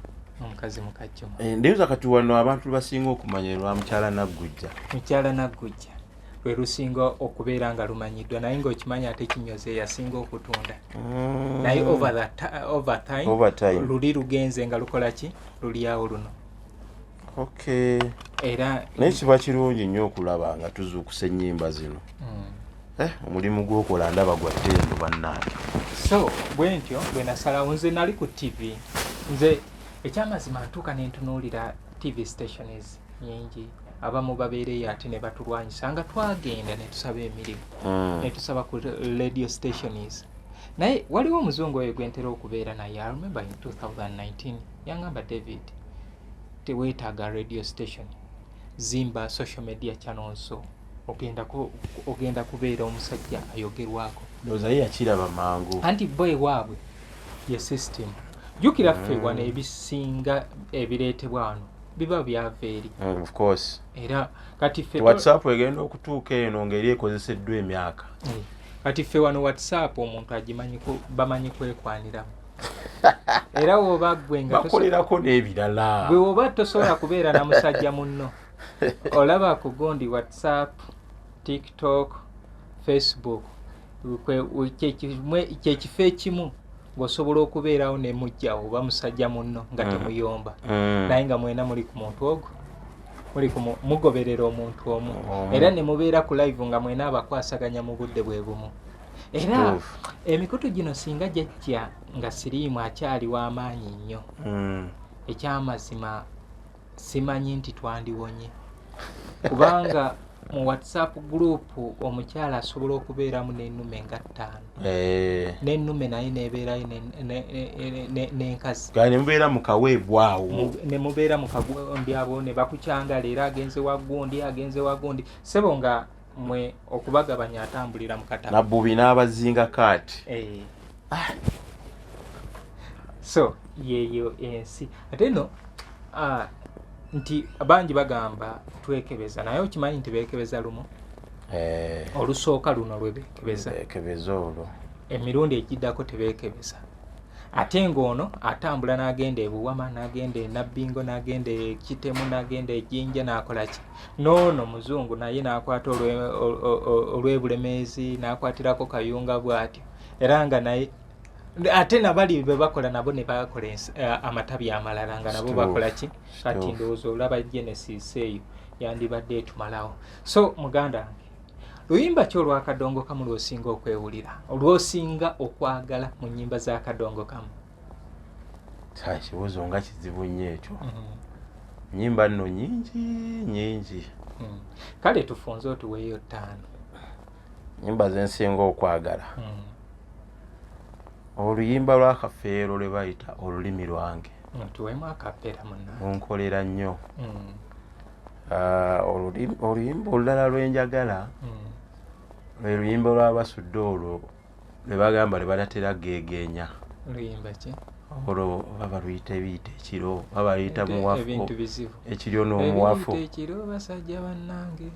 omukazi Mukajjuma ndowooza kati wano abantu basinga okumanya lwa mukyala Naggujja lwe lusinga okubeera nga lumanyiddwa naye ng'okimanyi ate Kinyozi yasinga okutunda naye over time luli lugenze nga lukola ki lulyawo luno era naye kiba kirungi nnyo okulaba nga tuzuukusa ennyimba zino omulimu gw'okola ndaba gwa ttendo bannange so bwe ntyo bwe nasalawo nze nali ku TV nze ekyamazima ntuuka ne ntunuulira TV stations nyingi abamu babeereyo ate ne batulwanyisa nga twagenda ne tusaba emirimu ne tusaba ku radio stations naye waliwo omuzungu oyo gwe ntera okubeera naye I remember in 2019 yangamba David teweetaaga radio station zimba social media channels ogenda kubeera omusajja ayogerwako ndowooza ye yakiraba mangu anti boy waabwe ye system jukira ffe wano ebisinga ebireetebwa wano biba byava eri of course era kati ffe WhatsApp egenda okutuuka eno ngeri ekozeseddwa emyaka kati ffe wano WhatsApp omuntu bamanyi kwekwaniramu era woba gwe nga bakolerako n'ebirala gwe woba tosobola kubeera na musajja munno olaba kugundi WhatsApp, TikTok, Facebook kyekifo ekimu ng'osobola okubeerawo ne mujjawo oba musajja munno nga temuyomba naye nga mwena muli ku muntu ogwo mugoberera omuntu omu era ne mubeera ku live nga mwena abakwasaganya mu budde bwe bumu era emikutu gino singa jajja nga siriimu akyali w'amaanyi nnyo ekyamazima simanyi nti twandiwonye kubanga mu WhatsApp group omukyala asobola okubeeramu n'ennume nga 5 n'ennume naye neebeerayo n'enkazi ne mubeera mu kaweebwa awo ne mubeera mu kagundi abo ne bakukyanga leero agenze wagundi sebo nga mwe okubagabanya atambulira mu katabo nabbubi n'abazinga kaati so yeyo ensi ate no nti abangi bagamba twekebeza naye okimanyi nti beekebeza lumu olusooka luno lwebekebeza olwo emirundi egiddako tebeekebeza ate ng'ono atambula n'agenda ebuwama n'agenda enabbingo n'agenda ekitemu n'agenda ejjinja n'akola ki noono muzungu naye n'akwata olw'ebulemeezi n'akwatirako kayunga bw'atyo era nga naye ate nabali be bakola nabo ne bakola amatabi amalala nga nabo bakola ki kati ndowooza olaba Genesis eyo yandibadde etumalawo so muganda wange luyimba ki olw'akadongo kamu lw'osinga okwewulira olw'osinga okwagala mu nnyimba z'akadongo kamu kibuuzo nga kizibu nnyo ekyo Nyimba nno nyingi. Kale tufunze otuweeyo 5. Nyimba zensinga okwagala. Oluyimba lwa Kafeero lwe bayita olulimi lwange. Tuweemu akapera munna. Onkolera nnyo. Oluyimba olulala lwenjagala lwe luyimba lw'Abasudde olwo lwe bagamba lwe batatera geegenya. Luyimba ki? Olwo baba luyita ebiyita ekiro, baba luyita muwafu. Ebintu bizibu. Ekiryo n'omuwafu. Ebiyita ekiro basajja bannange.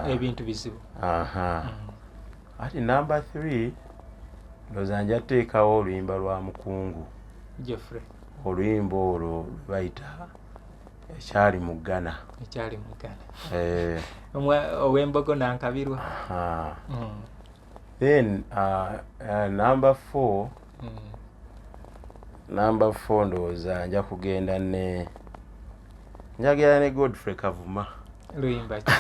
Ebintu bizibu. Ati number 3 ndowooza nja teekawo oluyimba lwa Mukungu. Jeffrey. Oluyimba olwo bayita ekyali mu Ghana. Ekyali mu Ghana. Ow'embogo nankabirwa. Then number 4 ndowooza nja kugenda njagala ne Godfrey Kavuma. Luyimba ki?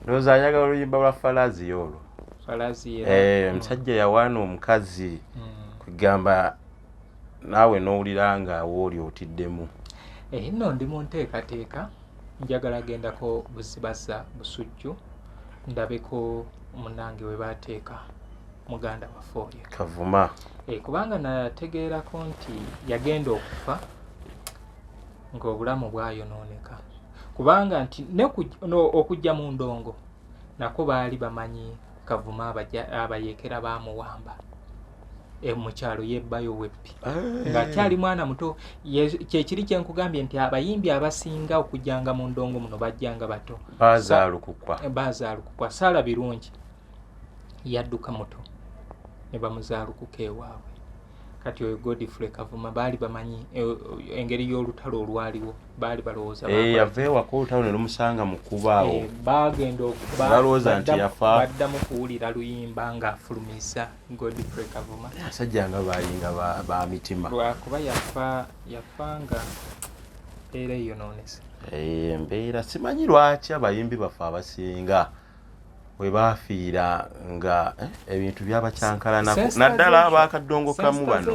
Ndowooza njagala oluyimba lwa Falazi olwo. Falazi omusajja yawaana omukazi kugamba naawe n'owulira nga wooli otiddemu. Nno ndi mu nteekateeka njagala gendako Buzibaza Busujju ndabeko munnange we baateeka muganda waffe oyo Kavuma. Kubanga nategeerako nti yagenda okufa ng'obulamu bwayonooneka kubanga nti okujja mu ndongo nako baali bamanyi Kavuma abayeekera baamuwamba mu kyalo y'ebbayo weppi nga kyali mwana muto. Kyekiri kyenkugambye nti abayimbi abasinga okujjanga mu ndongo muno bajjanga bato, baazaalukukwa. Saala Birungi yadduka muto ne bamuzaalukuka ewaabwe. Kati oyo Godfrey Kavuma baali bamanyi engeri y'olutalo olwaliwo, baali balowooza yava ewaka olutalo ne lumusanga mu kubaawo. Baagenda balowooza nti yafa. Baddamu kuwulira luyimba ng'afulumiza Godfrey Kavuma. Abasajja nga balinga ba mitima. Lwakuba yafa nga era eyonoonese. Embeera simanyi lwaki abayimbi baffe abasinga we baafiira nga ebintu byabakyankalanako naddala abakadongo kamu bano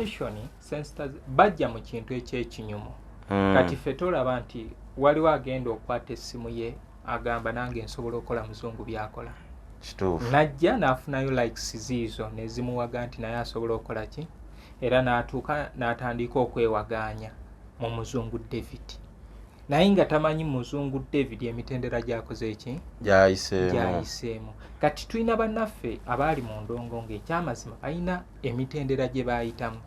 bajja mu kintu ekyekinyumu. Kati ffe tolaba nti waliwo agenda okwata essimu ye agamba nange nsobola okukola muzungu byakola. Kituufu. Najja n'afunayo likes ziizo nezimuwaga nti naye asobola okukola ki, era n'atuuka n'atandika okwewaganya mu muzungu David. Naye nga tamanyi muzungu David emitendera gyakoze eki gyayiseemu. Kati tulina bannaffe abaali mu ndongo ng'ekyamazima balina emitendera gye baayitamu.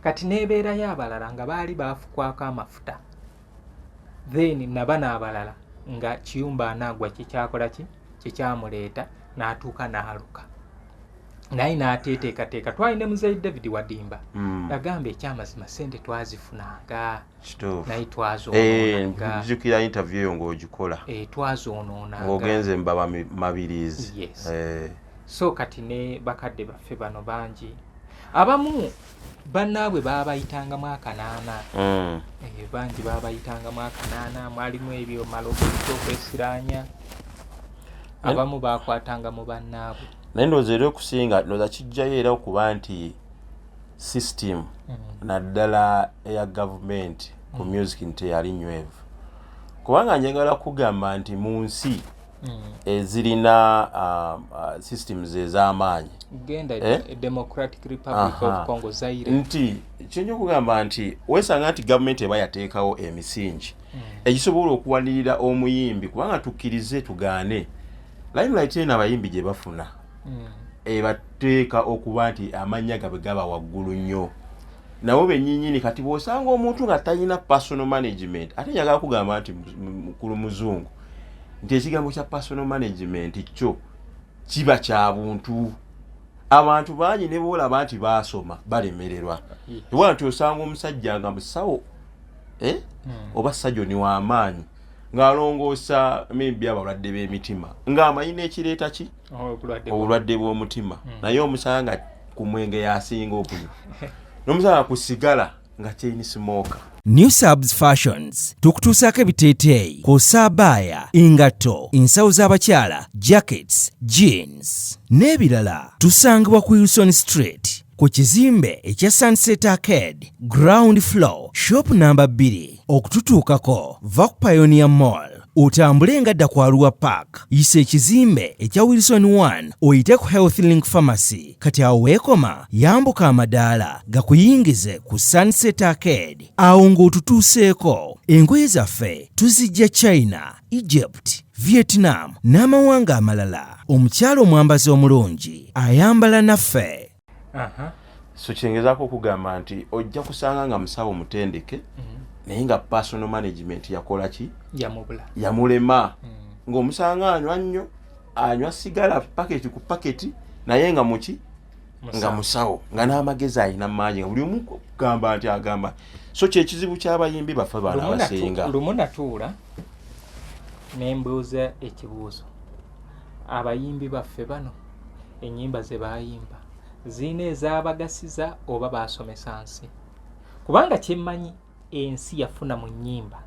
Kati n'ebeerayo abalala nga baali baafukwako amafuta, then nabano abalala nga kiyumba anaagwa kikyakola ki kikyamuleeta n'atuuka n'aluka. Naye n'ateeteekateeka. Twalina muzeeyi David Wadimba agamba ekyamazima sente twazifunanga naye twazoonoonanga. Nzijukira interview eyo ng'ogikola. Twazoonoonanga ng'ogenze Mbaba Mabirizi. Yes. So kati ne bakadde baffe bano bangi abamu bannaabwe baabayitangamu akanaana. Bangi baabayitangamu akanaana, mwalimu ebyo malogo okwesiraanya, abamu baakwatanga mu bannaabwe. Naye ndowooza era okusinga ndowooza kijjayo era okuba nti system naddala eya gavumenti ku music nti yali nywevu. Kubanga njagala kugamba nti mu nsi ezirina systems ez'amaanyi genda Democratic Republic of Congo Zaire nti kyenyo okugamba nti wesanga nti gavumenti eba yateekawo emisingi egisobola okuwanirira omuyimbi kubanga tukkirize tugaane limelight eno abayimbi gye bafuna ebateeka okuba nti amannya gabe gaba waggulu nnyo. Nabo bennyinnyini kati bw'osanga omuntu nga talina personal management, ate njagala kugamba nti mukulu muzungu nti ekigambo kya personal management kyo kiba kya buntu. Abantu bangi ne boolaba nti baasoma balemererwa. Ewa nti osanga omusajja nga musawo oba sajjoni w'amaanyi ng'alongoosa maybe abalwadde b'emitima ng'amanyi n'ekireeta ki obulwadde bw'omutima, naye omusanga ku mwenge yasinga okunywa n'omusanga ku sigala nga chain smoker. New Subs Fashions tukutuusaako ebiteeteeyi kw'ossa abaya, engatto, ensawo z'abakyala, jackets, jeans n'ebirala. Tusangibwa ku Wilson Street ku kizimbe ekya Sunset Arcade ground floor shop number 2 okututuukako va ku Pioneer Mall otambule nga dda ku Arua Park yisa ekizimbe ekya Wilson 1 oyite ku Health Link Pharmacy kati awo weekoma yambuka amadaala gakuyingize ku Sunset Arcade awo ng'otutuuseeko engoye zaffe tuzijja China, Egypt, Vietnam n'amawanga amalala omukyalo omwambazi omulungi ayambala naffe. So kyengezaako okugamba nti ojja kusanga nga musawo mutendeke naye nga personal management yakola ki yamulema ng'omusanga anywa nnyo anywa sigala paketi ku paketi naye nga muki nga musawo nga n'amagezi alina mangi nga buli omu kugamba nti agamba so kyekizibu ky'abayimbi baffe baana abasinga. Lumu natuula nembuuza ekibuuzo abayimbi baffe bano ennyimba ze bayimba zina ezabagasiza oba basomesa nsi kubanga kyemmanyi ensi yafuna mu nnyimba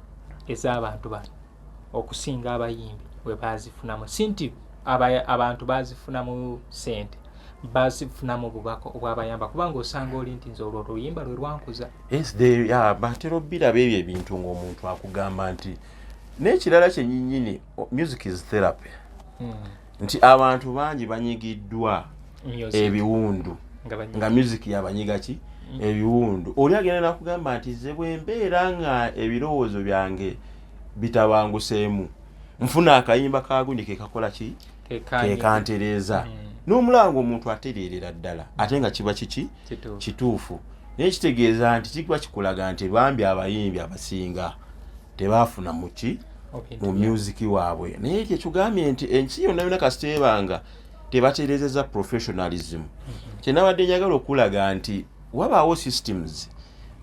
ez'abantu bano okusinga abayimbi bwe bazifunamu sinti abantu bazifunamu sente bazifunamu bubaka obwabayamba kubanga osanga oli nti nze olwo oluyimba lwe lwankuza. batera obbiraba ebyo ebintu ng'omuntu akugamba nti n'ekirala kyennyinnyini music is therapy nti abantu bangi banyigiddwa ebiwundu nga music yabanyiga ki ebiwundu oli agenda nakugamba nti ze bwe mbeera nga ebirowoozo byange bitabanguseemu nfuna akayimba kagundi kekakola ki kekantereeza n'omulanga omuntu atereerera ddala ate nga kiba kiki kituufu naye kitegeeza nti kiba kikulaga nti bambi abayimbi abasinga tebaafuna muki mu music waabwe naye kyekigambye nti ensi yonna yonna kasiteebanga tebatereezeza professionalism kyenabadde njagala okulaga nti wabaawo systems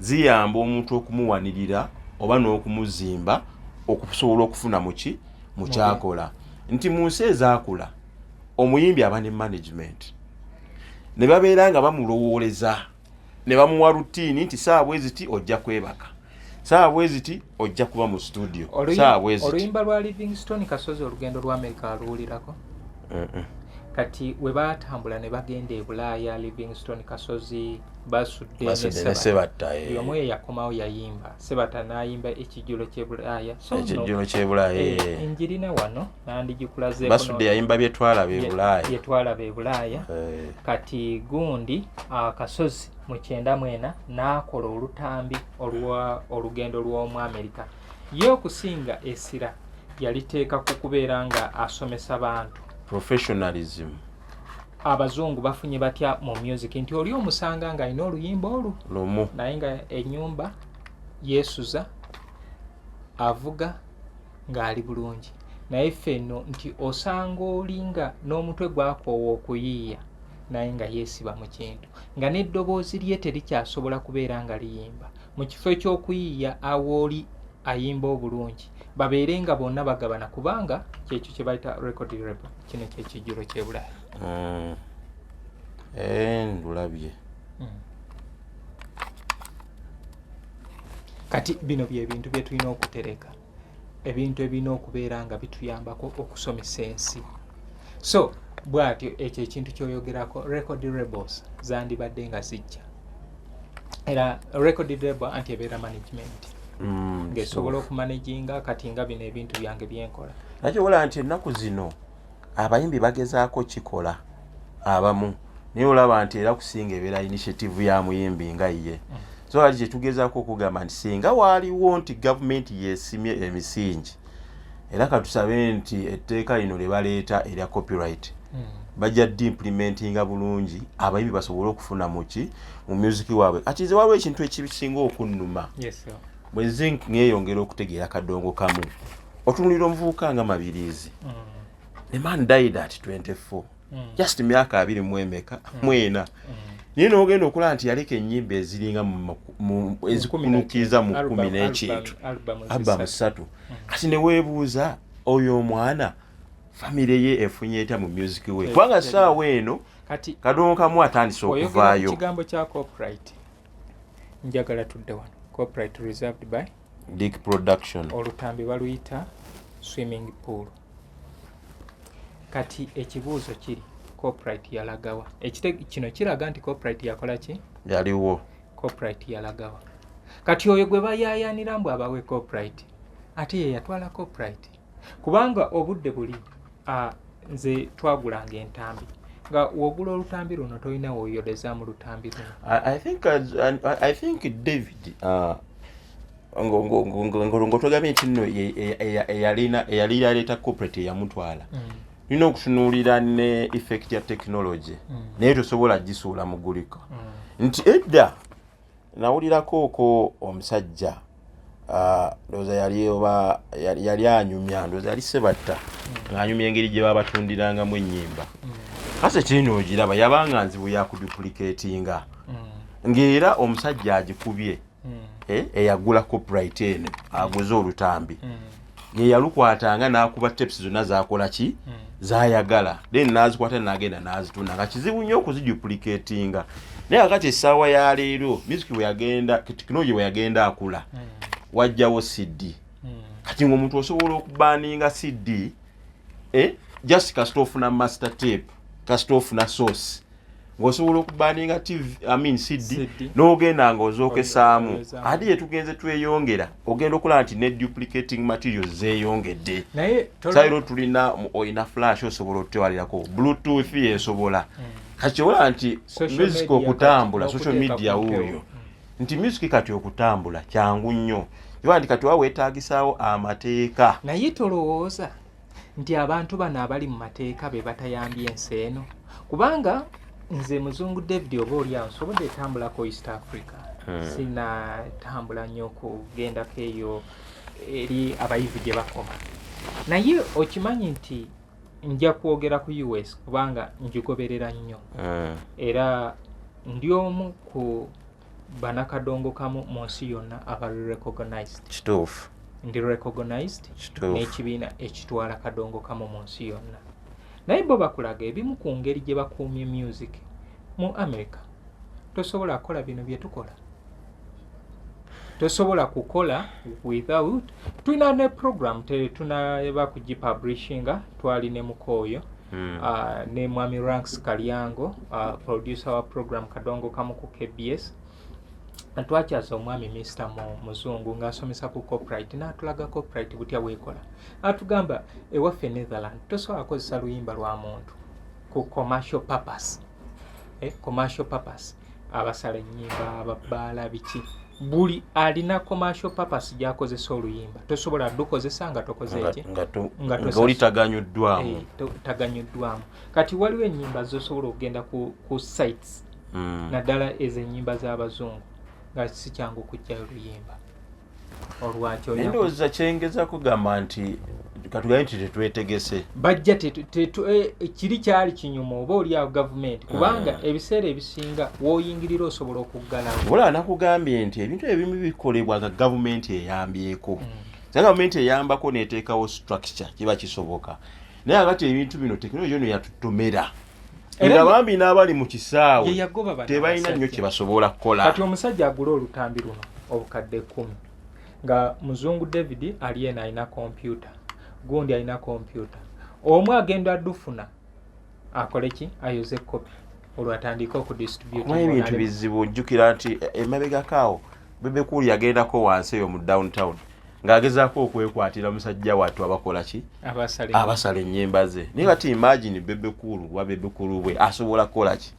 ziyamba omuntu okumuwanirira oba n'okumuzimba okusobola okufuna muki mu kyakola nti mu nsi ezaakula omuyimbi aba ne management ne babeera nga bamulowooleza ne bamuwa rutiini nti saawa eziti ojja kwebaka saawa eziti ojja kuba mu studio saawa eziti. Oluyimba lwa Livingstone Kasozi olugendo lwa Amerika aluwulirako? Kati we batambula ne bagenda e Bulaaya Livingstone Kasozi basudde ne Sebatta yomu yakomawo yayimba Sebatta n'ayimba ekijjulo ky'e Bulaaya ekijjulo ky'e Bulaaya enjiri ne wano nandigikulazeeko basudde yayimba byetwala be Bulaaya kati gundi Kasozi mu 94 n'akola olutambi olugendo lw'omu Amerika ye okusinga essira yaliteeka ku kubeera nga asomesa bantu professionalism. Abazungu bafunye batya mu music nti oli omusanga nga alina oluyimba lumu naye nga ennyumba yeesuza avuga ng'ali bulungi naye ffenno nti osanga olinga n'omutwe gwakoowa okuyiiya naye nga yeesiba mu kintu nga n'eddoboozi lye terikyasobola kubeera nga liyimba mu kifo ekyokuyiiya awooli ayimba obulungi babeere nga bonna bagabana kubanga kyekyo kye bayita record label kino kyekijjulo ky'e Bulaaya. Ndulabye. Kati bino byebintu bye tulina okutereka ebintu ebirina okubeera nga bituyambako okusomesa ensi so bw'atyo ekyo ekintu kyoyogerako record labels zandibadde nga zijja era record label anti ebeera management ng'esobola okumanaginga kati nga bino ebintu byange byenkola nakyo wala nti ennaku zino abayimbi bagezaako kikola abamu naye olaba nti era kusinga ebeera initiative ya muyimbi nga ye so kati kyetugezaako okugamba nti singa waaliwo nti gavumenti yeesimye emisingi era katusabe nti etteeka lino lye baleeta erya copyright bajja ddi-implementinga bulungi abayimbi basobole okufuna muki mu music waabwe kati nze waliwo ekintu ekisinga okunnuma bwe nze ngeyongera okutegeera kadongo kamu otunulira omuvubuka nga Mabirizi the man died at 24 just myaka 24 naye n'ogenda okulaba nti yaleka ennyimba eziringa ezikunukiza mu 10 n'ekintu albamu 3 kati ne weebuuza oyo omwana famire ye efunye etya mu music we kubanga ssaawa eno kadongo kamu atandise okuvaayo. Ekigambo kya copyright njagala tudde wano copyright reserved by Dick Production olutambi baluyita swimming pool kati ekibuuzo kiri copyright yalagawa kino kiraga nti copyright yakola ki yaliwo copyright yalagawa kati oyo gwe bayayanira mbu abawe copyright ate ye yatwala copyright kubanga obudde buli nze twagulanga entambi nga wogula olutambi luno tolina woyoleza mu lutambi luno I think David ngotogambye nti nno eyali yaleeta cooperate eyamutwala nina okutunuulira ne effect ya technology naye tosobola gisuula mu guliko nti edda nawulirako oko omusajja ndowooza yali anyumya ndowooza yali sebatta ng'anyumya engeri gye babatundirangamu ennyimba kase kirina ogiraba yabanga nzibu yakuduplicatinga ng'era omusajja agikubye eyagula copyright eno aguze olutambi yeyalukwatanga n'akuba tapes zonna zakola ki zayagala then n'azikwata n'agenda n'azitunda nga kizibu nnyo okuziduplicatinga naye akati essaawa ya leero music technology bwe yagenda akula wajjawo CD kati ng'omuntu osobola okubaninga CD just kasita ofuna master tape kasita ofuna source ng'osobola okubaninga CD n'ogenda ng'ozookesaamu ate ye tugenze tweyongera ogenda okulaba nti ne duplicating materials zeeyongedde sayiro tulina oyina flash osobola otutwalirako bluetooth esobola kati olaba nti music okutambula social media wuuyo nti music kati okutambula kyangu nnyo iba nti kati waweetaagisaawo amateeka naye tolowooza nti abantu bano abali mu mateeka be batayambye ensi eno kubanga nze muzungu David oba oli awo nsobodde etambulako East Africa sina tambula nnyo okugendako eyo eri abayizi gye bakoma naye okimanyi nti nja kwogera ku US kubanga njigoberera nnyo era ndi omu ku banakadongo kamu mu nsi yonna abali recognized kituufu ndi recognized n'ekibiina ekitwala kadongo kamu mu nsi yonna naye bo bakulaga ebimu ku ngeri gye bakuumye music mu America tosobola kukola bino bye tukola tosobola kukola without tulina ne program tunaba kugipublishinga twali ne mukooyo ne Mwami Ranks Kalyango producer wa program kadongo kamu ku KBS atwakyaza omwami Mr. Muzungu ng'asomesa ku copyright n'atulaga copyright butya bwekola atugamba ewaffe Netherland tosobola kozesa luyimba lwa muntu ku commercial purpose commercial purpose abasala ennyimba ababbaala biki buli alina commercial purpose gy'akozesa oluyimba tosobola dukozesa nga tokoze eki nga oli taganyuddwamu taganyuddwamu kati waliwo ennyimba zosobola okugenda ku sites naddala ezo ennyimba z'abazungu nga si kyangu kujjayo oluyimba olwakyo endowooza kyengeza kugamba nti katugaye nti tetwetegese bajja kiri kyali kinyuma oba oli awo gavumenti kubanga ebiseera ebisinga w'oyingirira osobola okuggalawo wala nakugambye nti ebintu ebimu bikolebwa nga gavumenti eyambyeko gavumenti eyambako neteekawo structure kiba kisoboka naye akati ebintu bino tekinologiya eno yatutomera era bambi n'abali mu kisaawe tebalina nnyo kye basobola kukola kati omusajja agula olutambi luno obukadde 10 nga muzungu David ali ena alina kompyuta gundi alina kompyuta omu agenda adufuna akole ki ayoze copy olwatandika okudistribute ebintu bizibu njukira nti emabegakaawo Bebe Cool yagendako wansi eyo mu downtown ng'agezaako okwekwatira musajja wattu abakola ki abasala ennyimba ze naye kati imagine Bebe Cool wa Bebe Cool bwe asobola kukola ki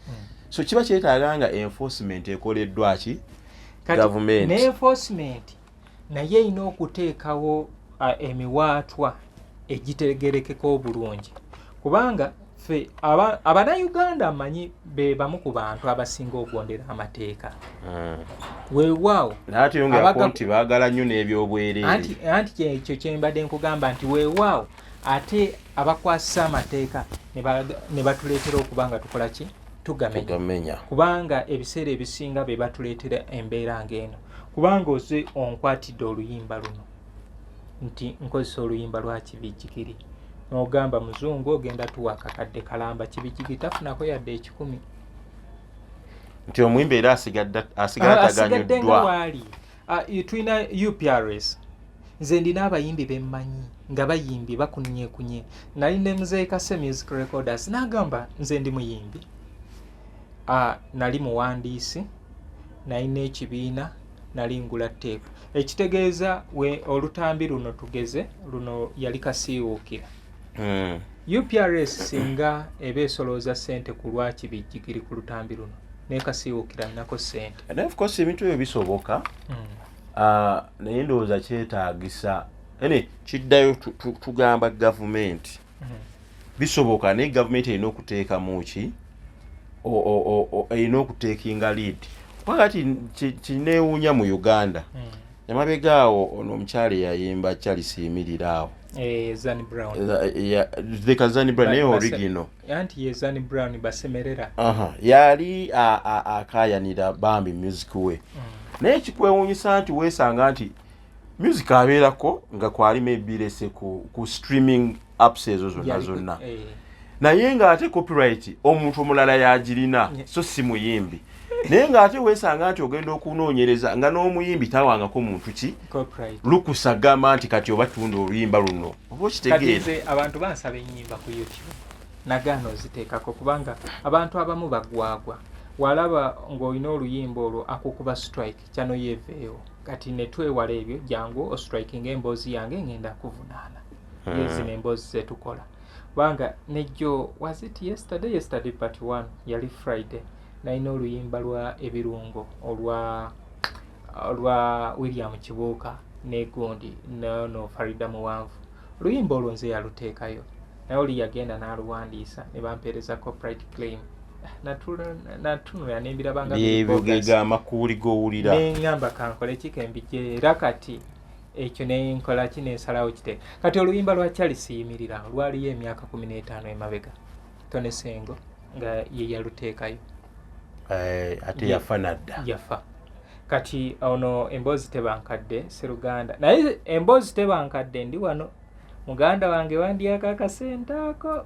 so kiba kyetaaga nga enforcement ekoleddwa ki government ne enforcement naye ina okuteekawo emiwaatwa egitegerekeko obulungi kubanga fe abannayuganda amanyi be bamu ku bantu abasinga okugondera amateeka weewaawo naate yongera nti baagala nnyo n'ebyobwereere anti ekyo kyembadde nkugamba nti weewaawo ate abakwasisa amateeka ne batuleetera okuba nga tukola ki tugamenya kubanga ebiseera ebisinga be batuleetera embeera ng'eno kubanga oze onkwatidde oluyimba luno nti nkozesa oluyimba lwa kibijjigiri n'ogamba muzungu ogenda tuwa akakadde kalamba kibijjigiri tafunako yadde 10 nti omuyimba era asigala taganyuddwa waali tulina UPRS nze ndina abayimbi bemmanyi nga bayimbi bakunyekunye nali ne Mzee Kase Music Recorders n'agamba nze ndi muyimbi nali muwandiisi nalina ekibiina nali ngula teepu ekitegeeza olutambi luno tugeze luno yali kasiiwuukira UPRS singa eba esolooza ssente ku lwaki bijjigiri ku lutambi luno naye kasiiwuukira nako ssente and of course ebintu ebyo bisoboka naye ndowooza kyetaagisa kiddayo tugamba gavumenti bisoboka naye gavumenti erina okuteekamu ki erina okuteekinga lead wakati kineewuunya mu Uganda emabega awo ono omukyala eyayimba kyalisiimirira awo Zanny Brown Zanny Brown naye original anti ye Zanny Brown basemerera yali akayanira bambi music we naye ekikwewuunyisa nti weesanga nti music abeerako nga kwali mebirese ku streaming apps ezo zonna naye ng'ate copyright omuntu omulala yagirina so si muyimbi naye ng'ate weesanga nti ogenda okunoonyereza nga n'omuyimbi tawangako muntu ki lukusagamba nti kati oba tunda oluyimba luno oba okitegeera abantu bansaba ennyimba ku YouTube nagaana oziteekako kubanga abantu abamu bagwagwa walaba ng'olina oluyimba olwo akukuba strike kyano yeeveewo kati ne twewala ebyo jangu ostrikinga emboozi yange ngenda kuvunaana zino emboozi zetukola kubanga nejjo was it yesterday part 1 yali Friday nalina oluyimba lwa ebirungo olwa William Kibuuka ne gundi no Farida Muwanvu oluyimba olwo nze yaluteekayo naye oli yagenda n'aluwandiisa ne bampeereza copyright claim natunula nembirabanga byebigega amakuli g'owulira neŋŋamba kankole kikembije era kati ekyo nenkola kinesalawo kite kati oluyimba lwa Charles yimirira lwaliyo emyaka 15 emabega Tone Sengo nga ye yaluteekayo ate yafa nadda yafa kati ono emboozi tebankadde Seruganda naye emboozi tebankadde ndi wano muganda wange wandyaka akasente ako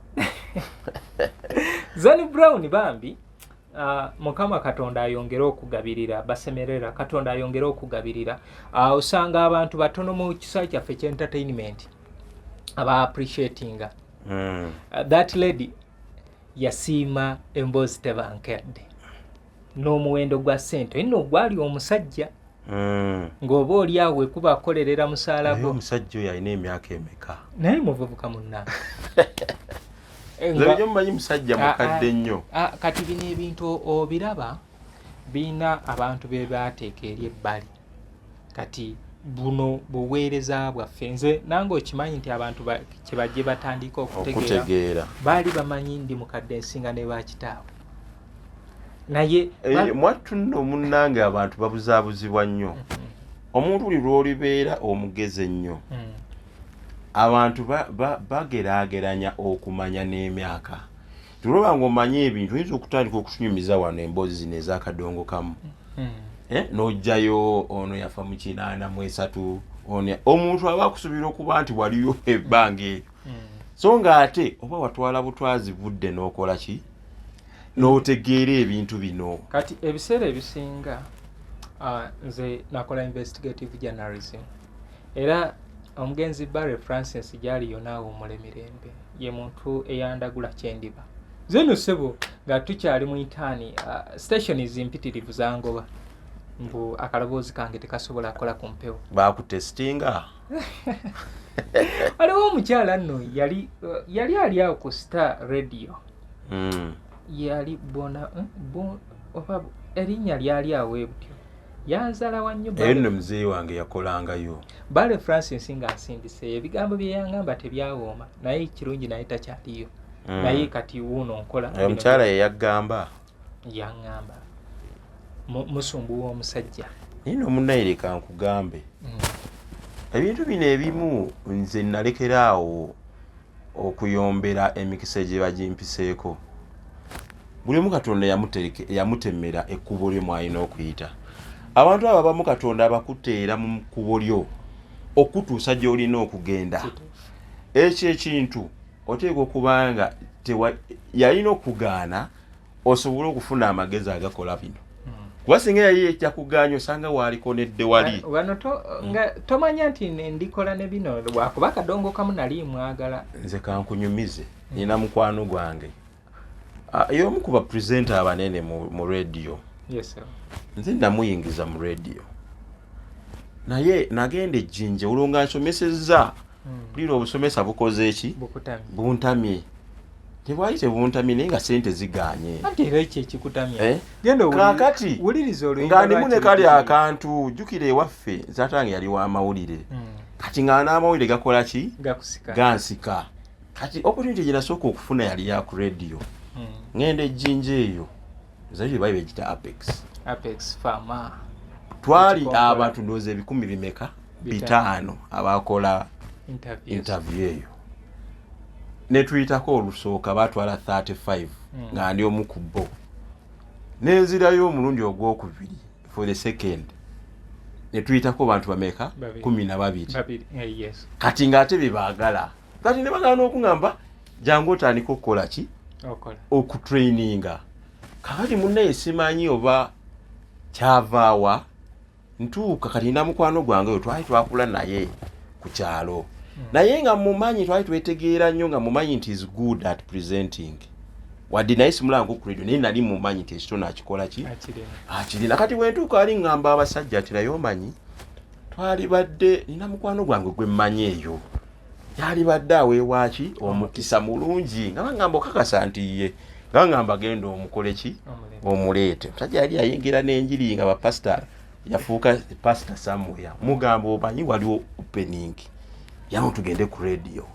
Zanny Brown bambi Mukama Katonda ayongera okugabirira basemerera Katonda ayongera okugabirira osanga abantu batono mu kisayi kyaffe ky'entertainment aba appreciatinga that lady yasiima emboozi tebankadde n'omuwendo gwa ssente ino gwali omusajja ng'oba oli awe kuba akolerera musaala gwo omusajja oyo alina emyaka emeka naye muvubuka munna nze mumanyi musajja mukadde nnyo kati bino ebintu obiraba biina abantu be baateeka eri ebbali kati buno buweereza bwaffe nze nange okimanyi nti abantu kye bajje batandika okutegeera baali bamanyi ndi mukadde nsinga ne bakitaawe naye mwattu nno munnange abantu babuzaabuzibwa nnyo omuntu buli lw'olibeera omugezi ennyo abantu bageraageranya okumanya n'emyaka tulaba ng'omanye ebintu oyinza okutandika okutunyumiza wano emboozi zino ez'akadongo kamu n'ojjayo ono yafa mu 83 omuntu aba akusubira okuba nti waliyo ebbanga eryo so ng'ate oba watwala butwazi budde n'okola ki n'otegeera ebintu bino kati ebiseera ebisinga nze nakola investigative journalism era omugenzi Barry Francis gyali yonaawo omulemirembe ye muntu eyandagula kyendiba zeno sebo nga tukyali mu itaani station zimpitirivu zangoba mbu akalaboozi kange tekasobola akola ku mpewo baakutestinga waliwo omukyala nno yali ali awo ku Star Radio yali oba erinnya lyali awo ebutyo yanzala wa nnyo eyo nno muzeeyi wange yakolangayo Barry Francis nga asindiseeyo ebigambo bye yangamba tebyawooma naye kirungi naye takyaliyo naye kati wuuno nkola omukyala ye yaggamba yaŋŋamba musumbu w'omusajja nino munnayireka nkugambe ebintu bino ebimu nze nalekeraawo okuyombera emikisa gye bagimpiseeko buli omu Katonda yamutemera ekkubo lye mwalina okuyita abantu abo abamu Katonda abakuteera mu kkubo lyo okutuusa gy'olina okugenda ekyo ekintu oteekwa okubanga yalina okugaana osobole okufuna amagezi agakola bino kuba singa yali ejja kuganya osanga waalikonedde wali wano nga tomanya nti ndikola ne bino wakuba akadongo kamu nali mwagala. Nze kankunyumize nina mukwano gwange y'omu ku bapresenta abanene mu radio. Yes sir. Nze namuyingiza mu radio naye nagenda ejjinja olwonga nsomesezza bulira obusomesa bukoze eki buntamye tebwali tebuntamye naye nga sente ziganye anti era ki ekikutamye kakati wuliriza nga ndimu ne kali akantu jjukira ewaffe nsatange yali wa mawulire kati nga n'amawulire gakola ki gansika kati opportunity gye nasooka okufuna yali ya ku radio ngenda ejjinja eyo zayo bayi begita Apex Pharma twali abantu ndowooza 500 abakola interview eyo ne tuyitako olusooka batwala 35 nga ndi omu ku bo nenzirayo omulundi ogwokubiri for the second ne tuyitako bantu bameka 12 kati ng'ate bebaagala kati ne bagala n'okungamba jangu otandika okukola ki okutraininga kakati munnaye simanyi oba kyavaawa ntuuka kati nina mukwano gwange oyo twali twakula naye ku kyalo naye nga mumanyi twali twetegeera nnyo nga mumanyi nti is good at presenting wadde naye simulango ku radio naye nali mumanyi nti ekitono akikola ki akirina kati bwentuuka ali ngamba abasajja ati naye omanyi twali badde nina mukwano gwange gwe mmanyi eyo yali badde aweewaaki omukisa mulungi nga bangamba okakasa nti ye nga ngamba genda omukole ki omuleete omusajja yali ayingira n'enjiri nga bapasita yafuuka pastor somewhere mugamba obanyi waliwo opening yamu tugende ku radio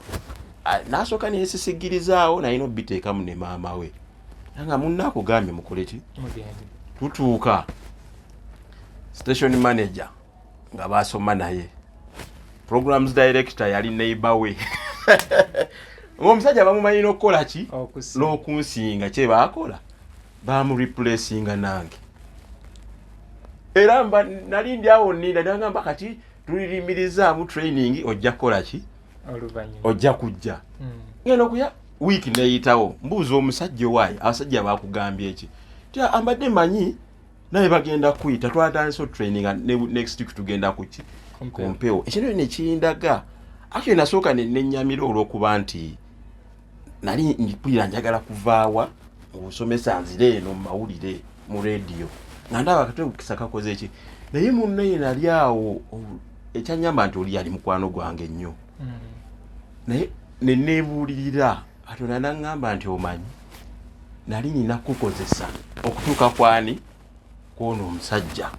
nasooka neesisiggirizaawo naye nobiteekamu ne maama we nga munnakugambye mukole ki tutuuka station manager nga basoma naye programs director yali neighbor we omusajja bamumanyi n'okukola ki n'okunsinga kye baakola bamureplacinga nange era mba nali ndi awo nina nagamba kati tulirimirizaamu training ojja kukola ki ojja kujja ngenda okuya wiiki neyitawo mbuuza omusajja owaayi abasajja bakugambye eki ti ambadde manyi naye bagenda kuyita twatandisa training next week tugenda kuki kumpewo ekintu nekindaga ate nasooka nenyamira olw'okuba nti nali mpulira njagala kuvaawa obusomesa nzire eno mu mawulire mu radio nga ndaba akatwekisa kakoze eki naye munnaye nali awo ekyanyamba nti oli yali mukwano gwange nnyo naye neneebuulirira Katonda n'aŋŋamba nti omanyi nali nina kukozesa okutuuka kwani kwono omusajja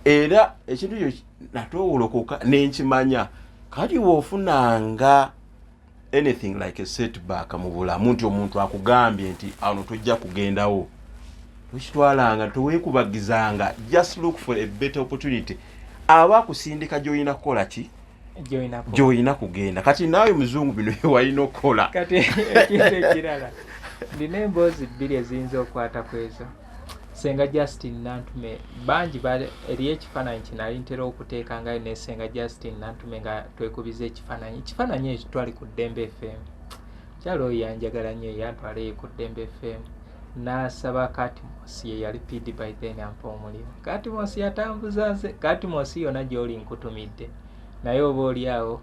era ekintu ekyo natowolokoka nenkimanya kati bw'ofunanga anything like a setback mu bulamu nti omuntu akugambye nti ano tojja kugendawo tukitwalanga teweekubagizanga just look for a better opportunity aba kusindika gy'olina kukola ki gy'olina kugenda kati naawe muzungu bino walina okukola kati ekintu ekirala ndina emboozi bbiri eziyinza okwata kwezo Senga Justin Nantume bangi eriyo ekifaananyi kinali ntera okuteekangayo ne Senga Justin Nantume nga twekubiza ekifaananyi ekyo twali ku Dembe FM kyalo oyo yanjagala nnyo yantwaleyo ku Dembe FM n'asaba Katmos ye yali PD by then ampa omulimu Katmos yatambuza nze Katmos yonna gy'oli nkutumidde naye oba oli awo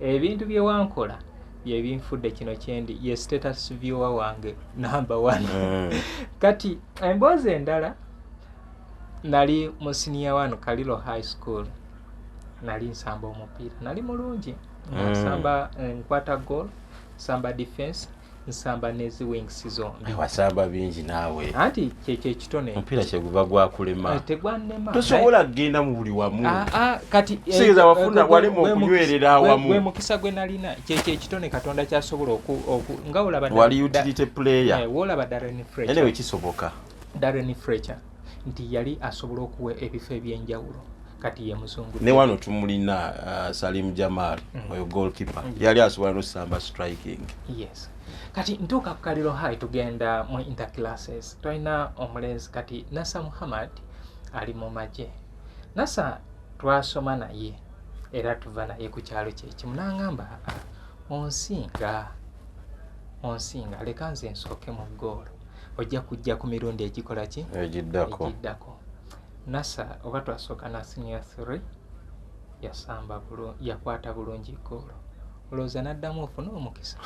ebintu bye wankola yebinfudde kino kyendi ye status viewer wange number 1 kati emboozi endala nali mu senior 1 Kalilo High School nali nsamba omupiira nali mulungi nsamba nkwata goal nsamba defense nsamba nezi wings zombi wasamba bingi naawe anti kyekyo ekitone omupiira kyeguva gwakulema tegwannema tosobola kugenda mu buli wamu kati siza wafuna walimu okunywerera awamu gwe mukisa gwe nalina kyekyo ekitone Katonda kyasobola nga olaba wali utility player wolaba Darren Fletcher anyway kisoboka Darren Fletcher nti yali asobola okuwa ebifo ebyenjawulo kati ye muzungu ne wano tumulina Salim Jamal oyo goalkeeper yali asobola n'osamba striking yes kati ntuuka ku Kalilo High tugenda mu interclasses tulina omulenzi kati Nasa Muhammad ali mu magye Nasa twasoma naye era tuva naye ku kyalo kyekimu n'aŋŋamba onsinga leka nze nsooke mu ggoolo ojja kujja ku mirundi egikola ki egiddako Nasa oba twasooka na senior 3 yasamba yakwata bulungi goolo olowooza n'addamu ofuna omukisa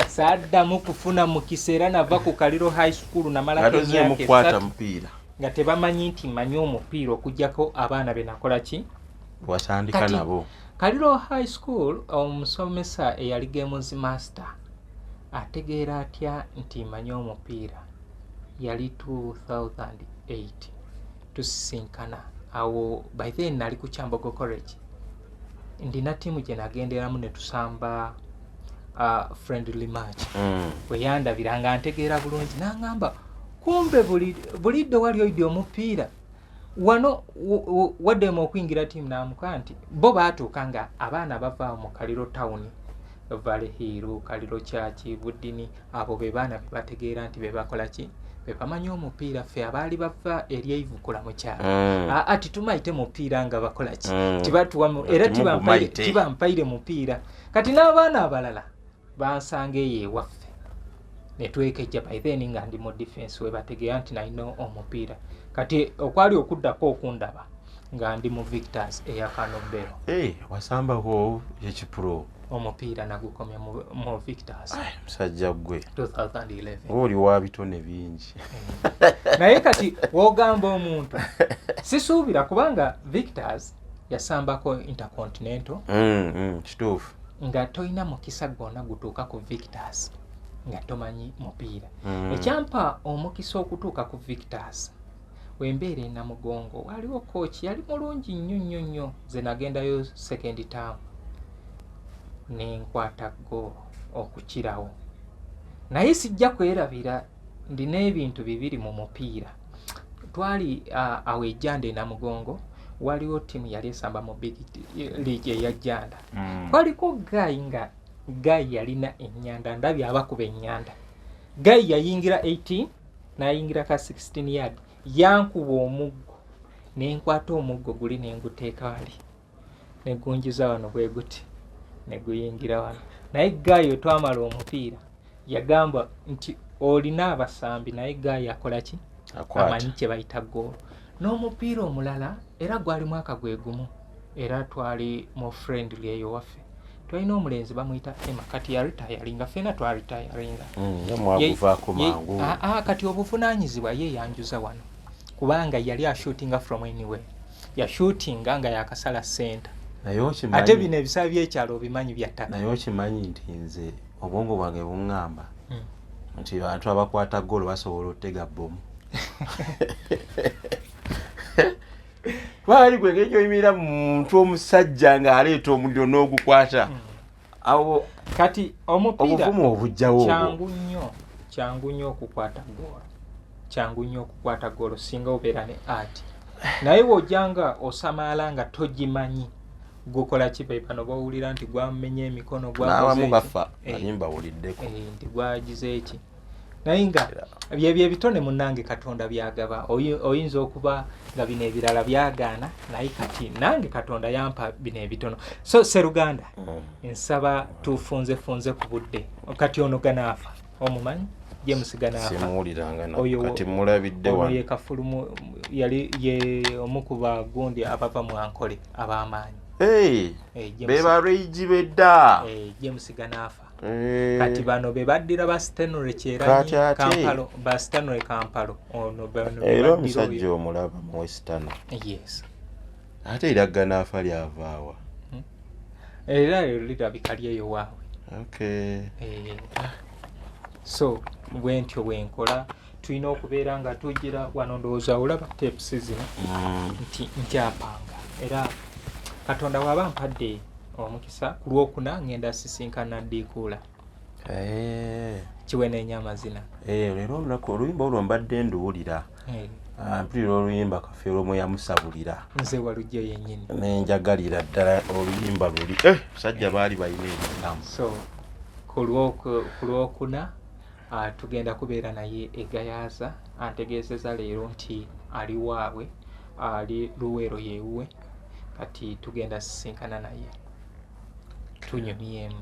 saaddamu kufuna mukisa era nava ku Kaliro high school namalako emyaka 3 mupiira nga tebamanyi nti manyi omupiira okugjako abaana be nakola ki wasandika nabo. Kaliro high school omusomesa eyali games master ategeera atya nti manyi omupiira yali 2008 tusisinkana awo by then nali ku Kyambogo College ndina tiimu gye nagenderamu ne tusamba friendly match bwe yandabiranga ntegeera bulungi n'angamba kumbe bulidde wali oidde omupiira wano waddemu okuyingira tiimu n'amukaa nti bo baatuuka nga abaana bava mu Kaliro town Valley Hill Kaliro Church Buddini abo be baana be bategeera nti be bakola ki be bamanyi omupiira ffe abaali bava eri Eivukula mu kyalo ati tumayite mupiira nga bakola ki tibatuwa era tibampaire mupiira kati n'abaana abalala bansanga eyo ewaffe ne twekejja by then nga ndi mu defense we bategeera nti nalina omupiira kati okwali okuddako okundaba nga ndi mu Victors eya Kanobero wasambako ekipro omupiira nagukomya mu Victors musajja gwe 2011 oli wa bitone bingi naye kati wogamba omuntu sisuubira kubanga Victors yasambako Intercontinental kituufu nga toyina mukisa gwonna gutuuka ku Victors nga tomanyi mupiira ekyampa omukisa okutuuka ku Victors wembeera Namugongo waliwo coach yali mulungi nnyo ze nagendayo second term nenkwata go okukirawo naye sijja kwerabira ndina ebintu bibiri mu mupiira twali awejjande Namugongo waliwo tiimu yali esamba mu big league eya Janda waliko Guy yalina ennyanda ndabye abakuba ennyanda Guy yayingira 18 nayingira ka 16 yard yankuba omuggo nenkwata omuggo guli nenguteeka wali negunjiza wano bwe guti neguyingira wano naye Guy otwamala omupiira yagamba nti olina abasambi naye Guy akola ki amanyi kye bayita goolo n'omupiira omulala era gwali mwaka gwe gumu era twali mu friendly eyo waffe twalina omulenzi bamuyita Emma kati ya retiringa ffena twaretiringa mwaguvaako mangu kati obuvunaanyizibwa ye yanjuza wano kubanga yali ashootinga from anywhere yashootinga nga yakasala center ate bino ebisaba by'ekyalo obimanyi byattaka naye okimanyi nti nze obwongo bwange buŋŋamba nti abantu abakwata goolo basobola otega bbomu twali gwe ngeri gyoyimirira mu muntu omusajja ng'aleeta omuliro n'ogukwata awo kati omupiira obuvumu obujjawo kyangu nnyo okukwata goolo singa obeera ne art naye wojjanga osamaala nga togimanyi gukola ki be bano bawulira nti gwamenya emikono gwawamu bafa ani mbawuliddeko nti gwagize eki naye nga byebyo ebitone munnange Katonda byagaba oyinza okuba nga bino ebirala byagaana naye kati nange Katonda yampa bino ebitono so Seruganda nsaba tufunze ku budde kati ono ganaafa omumanyi James ganaafa simuwuliranga kati mulabidde wano ye kafulumu yali ye omukuba gundi abava mu Ankole ab'amaanyi beba reiji bedda James ganaafa kati bano be baddira ba Stanley Kyeranyi Kampalo ba Stanley Kampalo ono bano era omusajja omulaba mu Western yes ate era ganaafa lyavaawa era lirabika lyeyo waawe so bwentyo bwenkola tulina okubeera nga tugira wano ndowooza olaba tapes zino nti nkyapanga era Katonda waba mpadde omukisa ku Lwokuna ngenda sisinkana Dikuula kiwenenya amazina leero olunaku oluyimba olwo mbadde nduwulira mpulira oluyimba Kafeero mwe yamusabulira nze walujja yennyini nenjagalira ddala oluyimba luli musajja baali balina ekiramu so ku Lwokuna tugenda kubeera naye egayaaza antegeezeza leero nti ali waabwe ali Luweero yeewuwe kati tugenda sisinkana naye tunyumyemu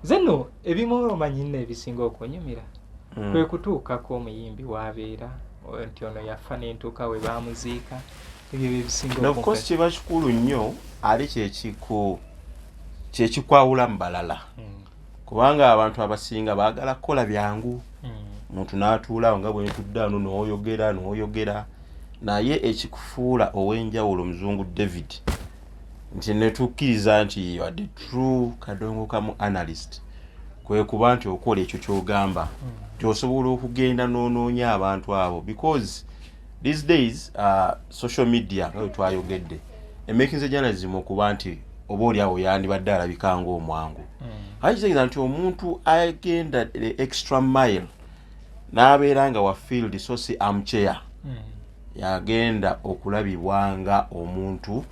zeno ebimu omanyi nno ebisinga okunyumira kwe kutuukako omuyimbi waabeera nti ono yafa n'entuuka we baamuziika ebyo byebisinga of course kiba kikulu nnyo ali kyekikwawula mu balala kubanga abantu abasinga baagala kukola byangu omuntu n'atuulawo nga bwe ntudde ano n'oyogera naye ekikufuula ow'enjawulo muzungu David nti netukkiriza nti you are the true kadongo kamu analyst kwe kuba nti okola ekyo ky'ogamba kyosobola okugenda n'onoonya abantu abo because these days social media nga twayogedde emakinze journalism okuba nti oba oli awo yandibadde alabika ng'omwangu kitegeeza nti omuntu agenda the extra mile n'abeera nga wa field so si armchair yagenda okulabibwa nga omuntu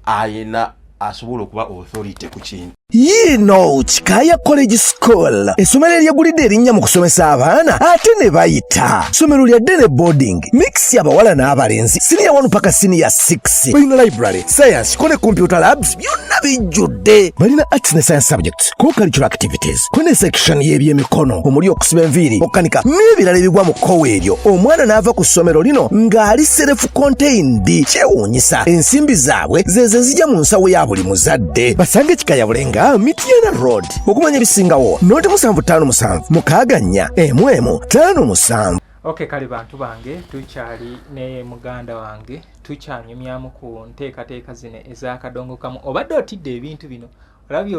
ayina asobola okuba authority ku kintu. Yino Chikaya College School essomero eryegulidde erinnya mu kusomesa abaana ate ne bayita ssomero lya Dene Boarding mix y'abawala n'abalenzi senior 1 paka senior 6 balina library science ko ne computer labs byonna bijjudde balina arts ne science subjects co-curricular activities ko ne section y'ebyemikono omuli okusiba enviiri okukanika n'ebirala ebigwa mu kkowe eryo omwana n'ava ku ssomero lino ng'ali self contained kyewuunyisa ensimbi zaabwe zeze zijja mu nsawo ya buli muzadde basange Chikaya Bulenga Mitiana Road okumanya bisingawo noti 757 mukaganya emwemu 57. Okay, kale bantu bange tukyali ne muganda wange tukyanyumyamu ku nteekateeka zino ez'akadongo kamu obadde otidde ebintu bino olabye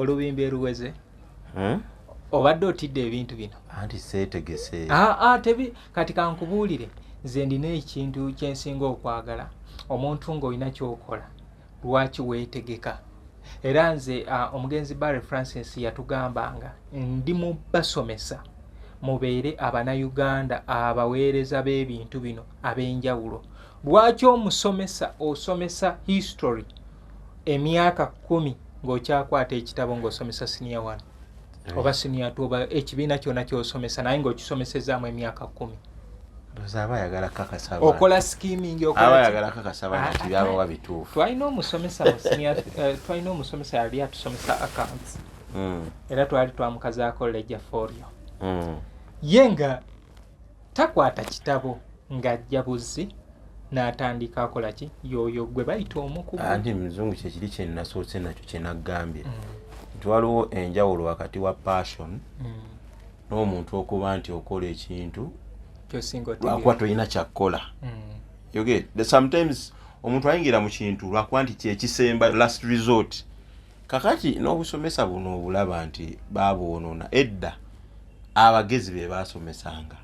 olubimbi ruweze obadde otidde ebintu bino anti seetegese tebi kati kankubuulire nze ndina ekintu kyensinga okwagala omuntu ng'olina kyokola lwaki weetegeka era nze omugenzi Barry Francis yatugambanga ndi mu basomesa mubeere abannayuganda abaweereza b'ebintu bino ab'enjawulo lwaki omusomesa osomesa history emyaka 10 ng'okyakwata ekitabo ng'osomesa senior 1 oba senior 2 oba ekibiina kyonna ky'osomesa naye ng'okisomesezaamu emyaka 10 aba ayagala kakasaba okola skimming aba ayagala kakasaba nti byabawa bituufu twalina omusomesa yali atusomesa accounts era twali twamukazaako ledger folio ye nga takwata kitabo ng'ajja buzzi n'atandika akola ki yoyo gwe bayita omukugu anti muzungu kyekiri kye nasoose nakyo kye naggambye nti waliwo enjawulo wakati wa passion n'omuntu okuba nti okola ekintu lwakuba tolina kyakkola sometimes omuntu ayingira mu kintu lwakuba nti kyekisemba last resort kakati n'obusomesa buno obulaba nti baabwonoona edda abagezi be basomesanga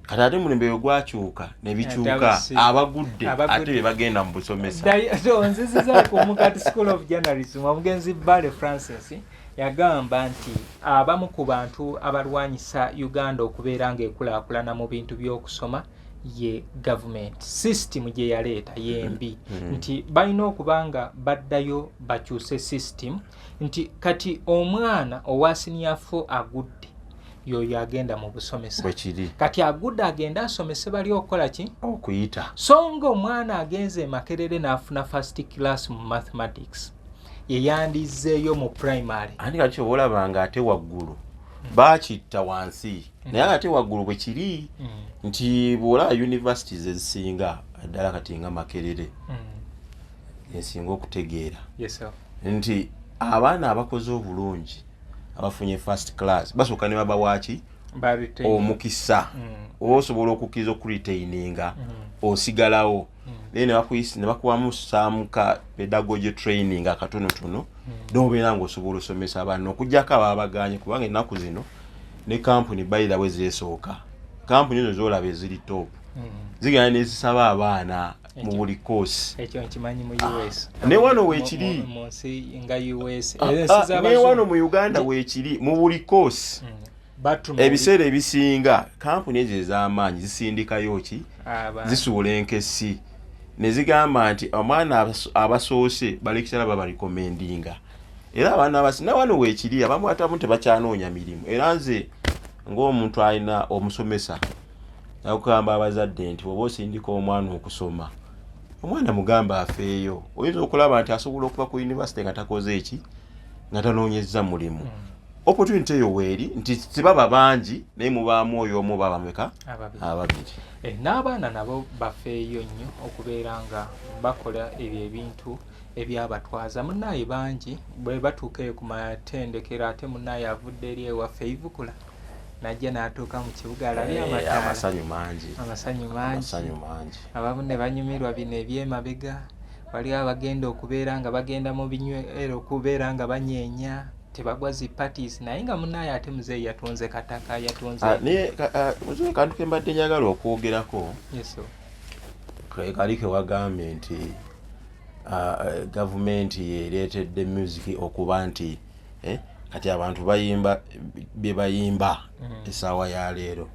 kati ate mulembe gwakyuka ne bikyuka abagudde ate be bagenda mu busomesa nziziza ku Mukati School of Journalism omugenzi Barry Francis yagamba nti abamu ku bantu abalwanyisa Uganda okubeera ng'ekulaakulana mu bintu by'okusoma ye government system gye yaleeta yembi nti balina okubanga baddayo bakyuse system nti kati omwana owa senior 4 agudde yoyo agenda mu busomesa kati agudde agenda asomese bali okukola ki okuyita so nga omwana agenze Makerere n'afuna first class mu mathematics yeyandizeeyo mu primary andi kati olabanga ate waggulu bakitta wansi naye ate waggulu bwe kiri nti bw'olaba universities ezisinga ddala kati nga Makerere ensinga okutegeera nti abaana abakoze obulungi abafunye first class basooka ne babawaaki omukisa osobola okukkiriza okuritaininga osigalawo ne bakuwamu saamuka pedagogy training akatonotono n'obeera ng'osobola osomesa abaana okugyako ababaganye kubanga ennaku zino ne kampuni bayira bwe zeesooka kampuni ezo z'olaba eziri top zigenda ne zisaba abaana mu buli course ekyo nkimanyi mu US ne wano weekiri nga US ne wano mu Uganda weekiri mu buli course ebiseera ebisinga kampuni ezo ez'amaanyi zisindikayo ki zisuula enkesi ne zigamba nti omwana abasoose balekitala babarekomendinga era abaana ne wano weekiri abamu atamu tebakyanoonya mirimu era nze ng'omuntu alina omusomesa nakugamba abazadde nti oba osindika omwana okusoma omwana mugamba afeeyo oyinza okulaba nti asobola okuva ku university nga takoze eki nga tanoonyezza mulimu opportunity eyo weeri nti tebaba bangi naye mubaamu oyo omu baba meka ababiri. N'abaana nabo bafeeyo nnyo okubeera nga bakola ebyo ebintu ebyabatwaza. Munnaye bangi bwe batuuka ku matendekero ate munnaye avudde eri ewaffe Ivukula najja n'atuuka mu kibuga alabye amasanyu mangi. Abamu ne banyumirwa bino ebyemabega, waliwo abagenda okubeera nga bagenda mu binywero okubeera nga banyeenya, tebagwa zi parties, naye nga munnaye ate muzeeyi yatunze kataka, yatunze naye muzeeyi kantu ke mbadde njagala okwogerako. Kali ke wagambye nti gavumenti yeereetedde music okuba nti kati abantu bayimba bye bayimba essaawa ya leero.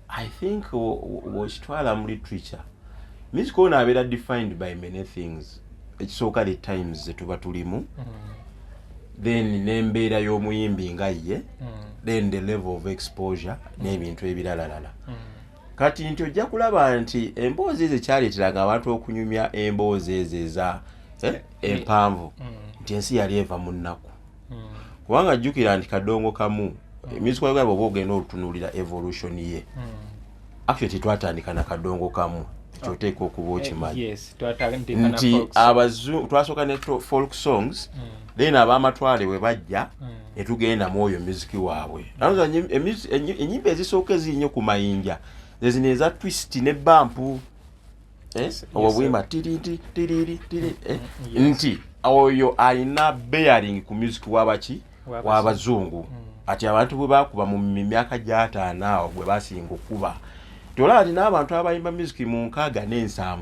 I think wokitwala mu literature, music ono abeera defined by many things. Ekisooka the times zetuba tulimu, then n'embeera y'omuyimbi nga ye, then the level of exposure n'ebintu ebiralalala. Kati nti ojja kulaba nti emboozi ezo kyaleeteranga abantu okunyumya emboozi ezo eza empanvu nti ensi yali eva mu nnaku. Kubanga jjukira nti kadongo kamu music wa Uganda oba ogenda olutunuulira evolution ye, actually twatandika na kadongo kamu, ekyoteeka okuba okimanyi nti abazungu twasooka ne folk songs, then ab'amatwale we bajja ne tugenda mu oyo music waabwe. Ennyimba ezisooka ezinnyo ku mayinja zezino eza twist ne bampu, obwimba tiriri nti oyo alina bearing ku music wabaki w'abazungu. Ati abantu bwe bakuba mu myaka gya 5 awo gwe basinga okuba, tolaba nti n'abantu abayimba music mu 67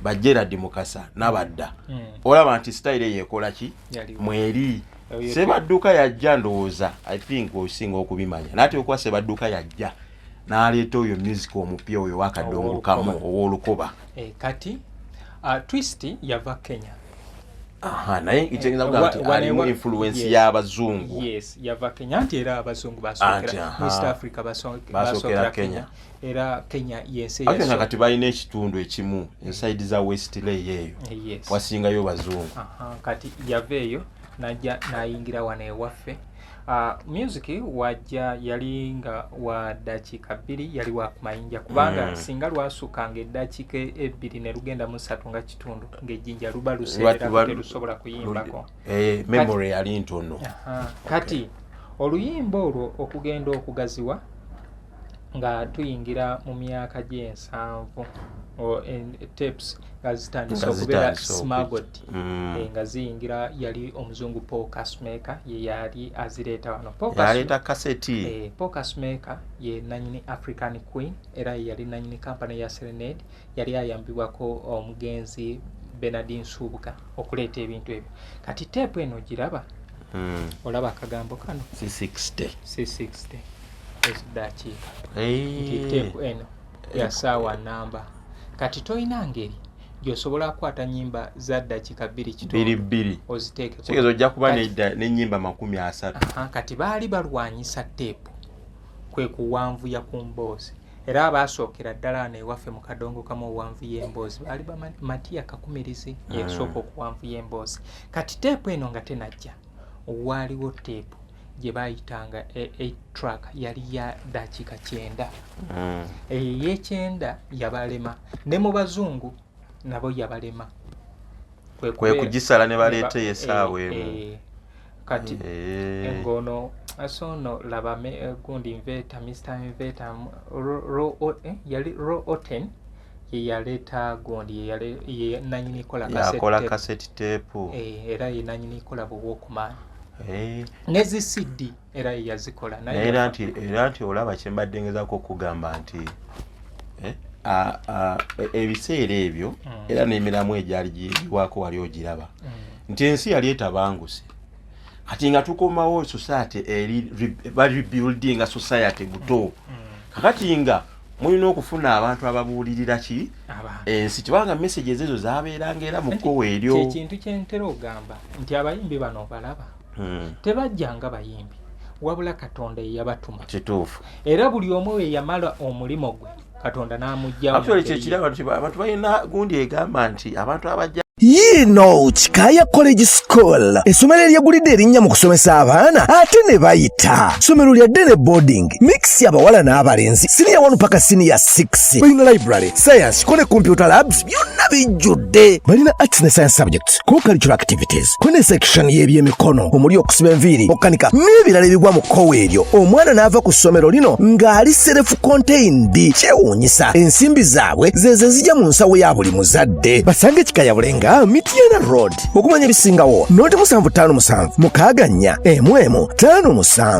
ba Gerard Mukasa n'abadda, olaba nti style yeekola ki mweri. Sebadduka yajja ndowooza, I think osinga okubimanya, naate okuba Sebadduka yajja n'aleeta oyo music omupya oyo wakadongo kamu ow'olukoba. Kati twist yava Kenya. Naye ikyengeza kuga nti alimu influence y'abazungu. Yava Kenya, nti era abazungu basookera East Africa basookera Kenya. Era Kenya yensi yaso. Ate kati balina ekitundu ekimu inside za Westley eyo. Wasingayo bazungu. Kati yava eyo najja nayingira wano ewaffe. Music wajja yali nga wa dakiika 2 yali wa kumayinja, kubanga singa lwasukanga eddakiika 2 ne lugenda mu 3 nga kitundu ng'ejjinja luba luseera terusobola kuyimbako. Memory yali ntono. Kati oluyimba olwo okugenda okugaziwa nga tuyingira mu myaka gy'ensanvu tapes nga zitandisa okubeera smuggled, nga ziyingira yali omuzungu Paul Kasmaker ye yali azireeta wano. Yaleeta kaseti. Paul Kasmaker ye nanyini African Queen, era yali nanyini company ya Serenade, yali ayambibwako omugenzi Bernardine Subuka okuleeta ebintu ebyo. Kati tape eno giraba, olaba akagambo kano C60 ezidakiika, nti tape eno ya saawa namba. Kati toyina ngeri gy'osobola kukwata nnyimba za ddakiika 2 oziteeke kitegeeza ojja kuba n'ennyimba 30. Kati baali balwanyisa teepu kwe kuwanvuya ku mboozi, era abaasookera ddala newaffe mu kadongo kamu owanvu y'emboozi baali Matiya Kakumirizi yesooka okuwanvuya emboozi. Kati teepu eno nga tenajja, waaliwo teepu gye baayitanga 8 track yali ya dakiika 9. Ey'ekyenda yabalema, ne mu bazungu nabo yabalema, kwe kugisala ne baleeta esaawa emu. Kati engono asono laba gundi Inveta, Mr. Inveta yali Ro Oten ye yaleeta gundi ye nanyini kola cassette tape, era ye nanyini kola bw'okumaanyi. Nezi CD era yazikola naye era nti olaba kyembadde ngezaako okugamba nti ebiseera ebyo era n'emiramu egyali giyiwako wali ogiraba nti ensi yali etabanguse, kati nga tukomawo society rebuilding society buto, kakati nga mulina okufuna abantu ababuulirira ki ensi, tibanga messages ezo zabeeranga era mu kkowa eryo. Kyekintu kyentera ogamba nti abayimbi bano balaba tebajjanga bayimbi, wabula Katonda yabatuma. Kituufu. Era buli omu we yamala omulimo gwe Katonda n'amugyamu. Actually kyekiraba nti abantu balina gundi egamba nti abantu abajja Yino Chikaya College School essomero eryegulidde erinnya mu kusomesa abaana ate ne bayita ssomero lya Dene Boarding mix y'abawala n'abalenzi senior 1 paka senior 6 balina library science ko ne computer labs byonna bijjudde balina arts ne science subjects co-curricular activities ko ne section y'ebyemikono omuli okusiba enviiri okukanika n'ebirala ebigwa mu kkowe eryo omwana n'ava ku ssomero lino ng'ali self contained kyewuunyisa ensimbi zaabwe ze zijja mu nsawo ya buli muzadde basange Chikaya Bulenga Mityana Road okumanya ebisingawo noti 757 6 4 1 5 7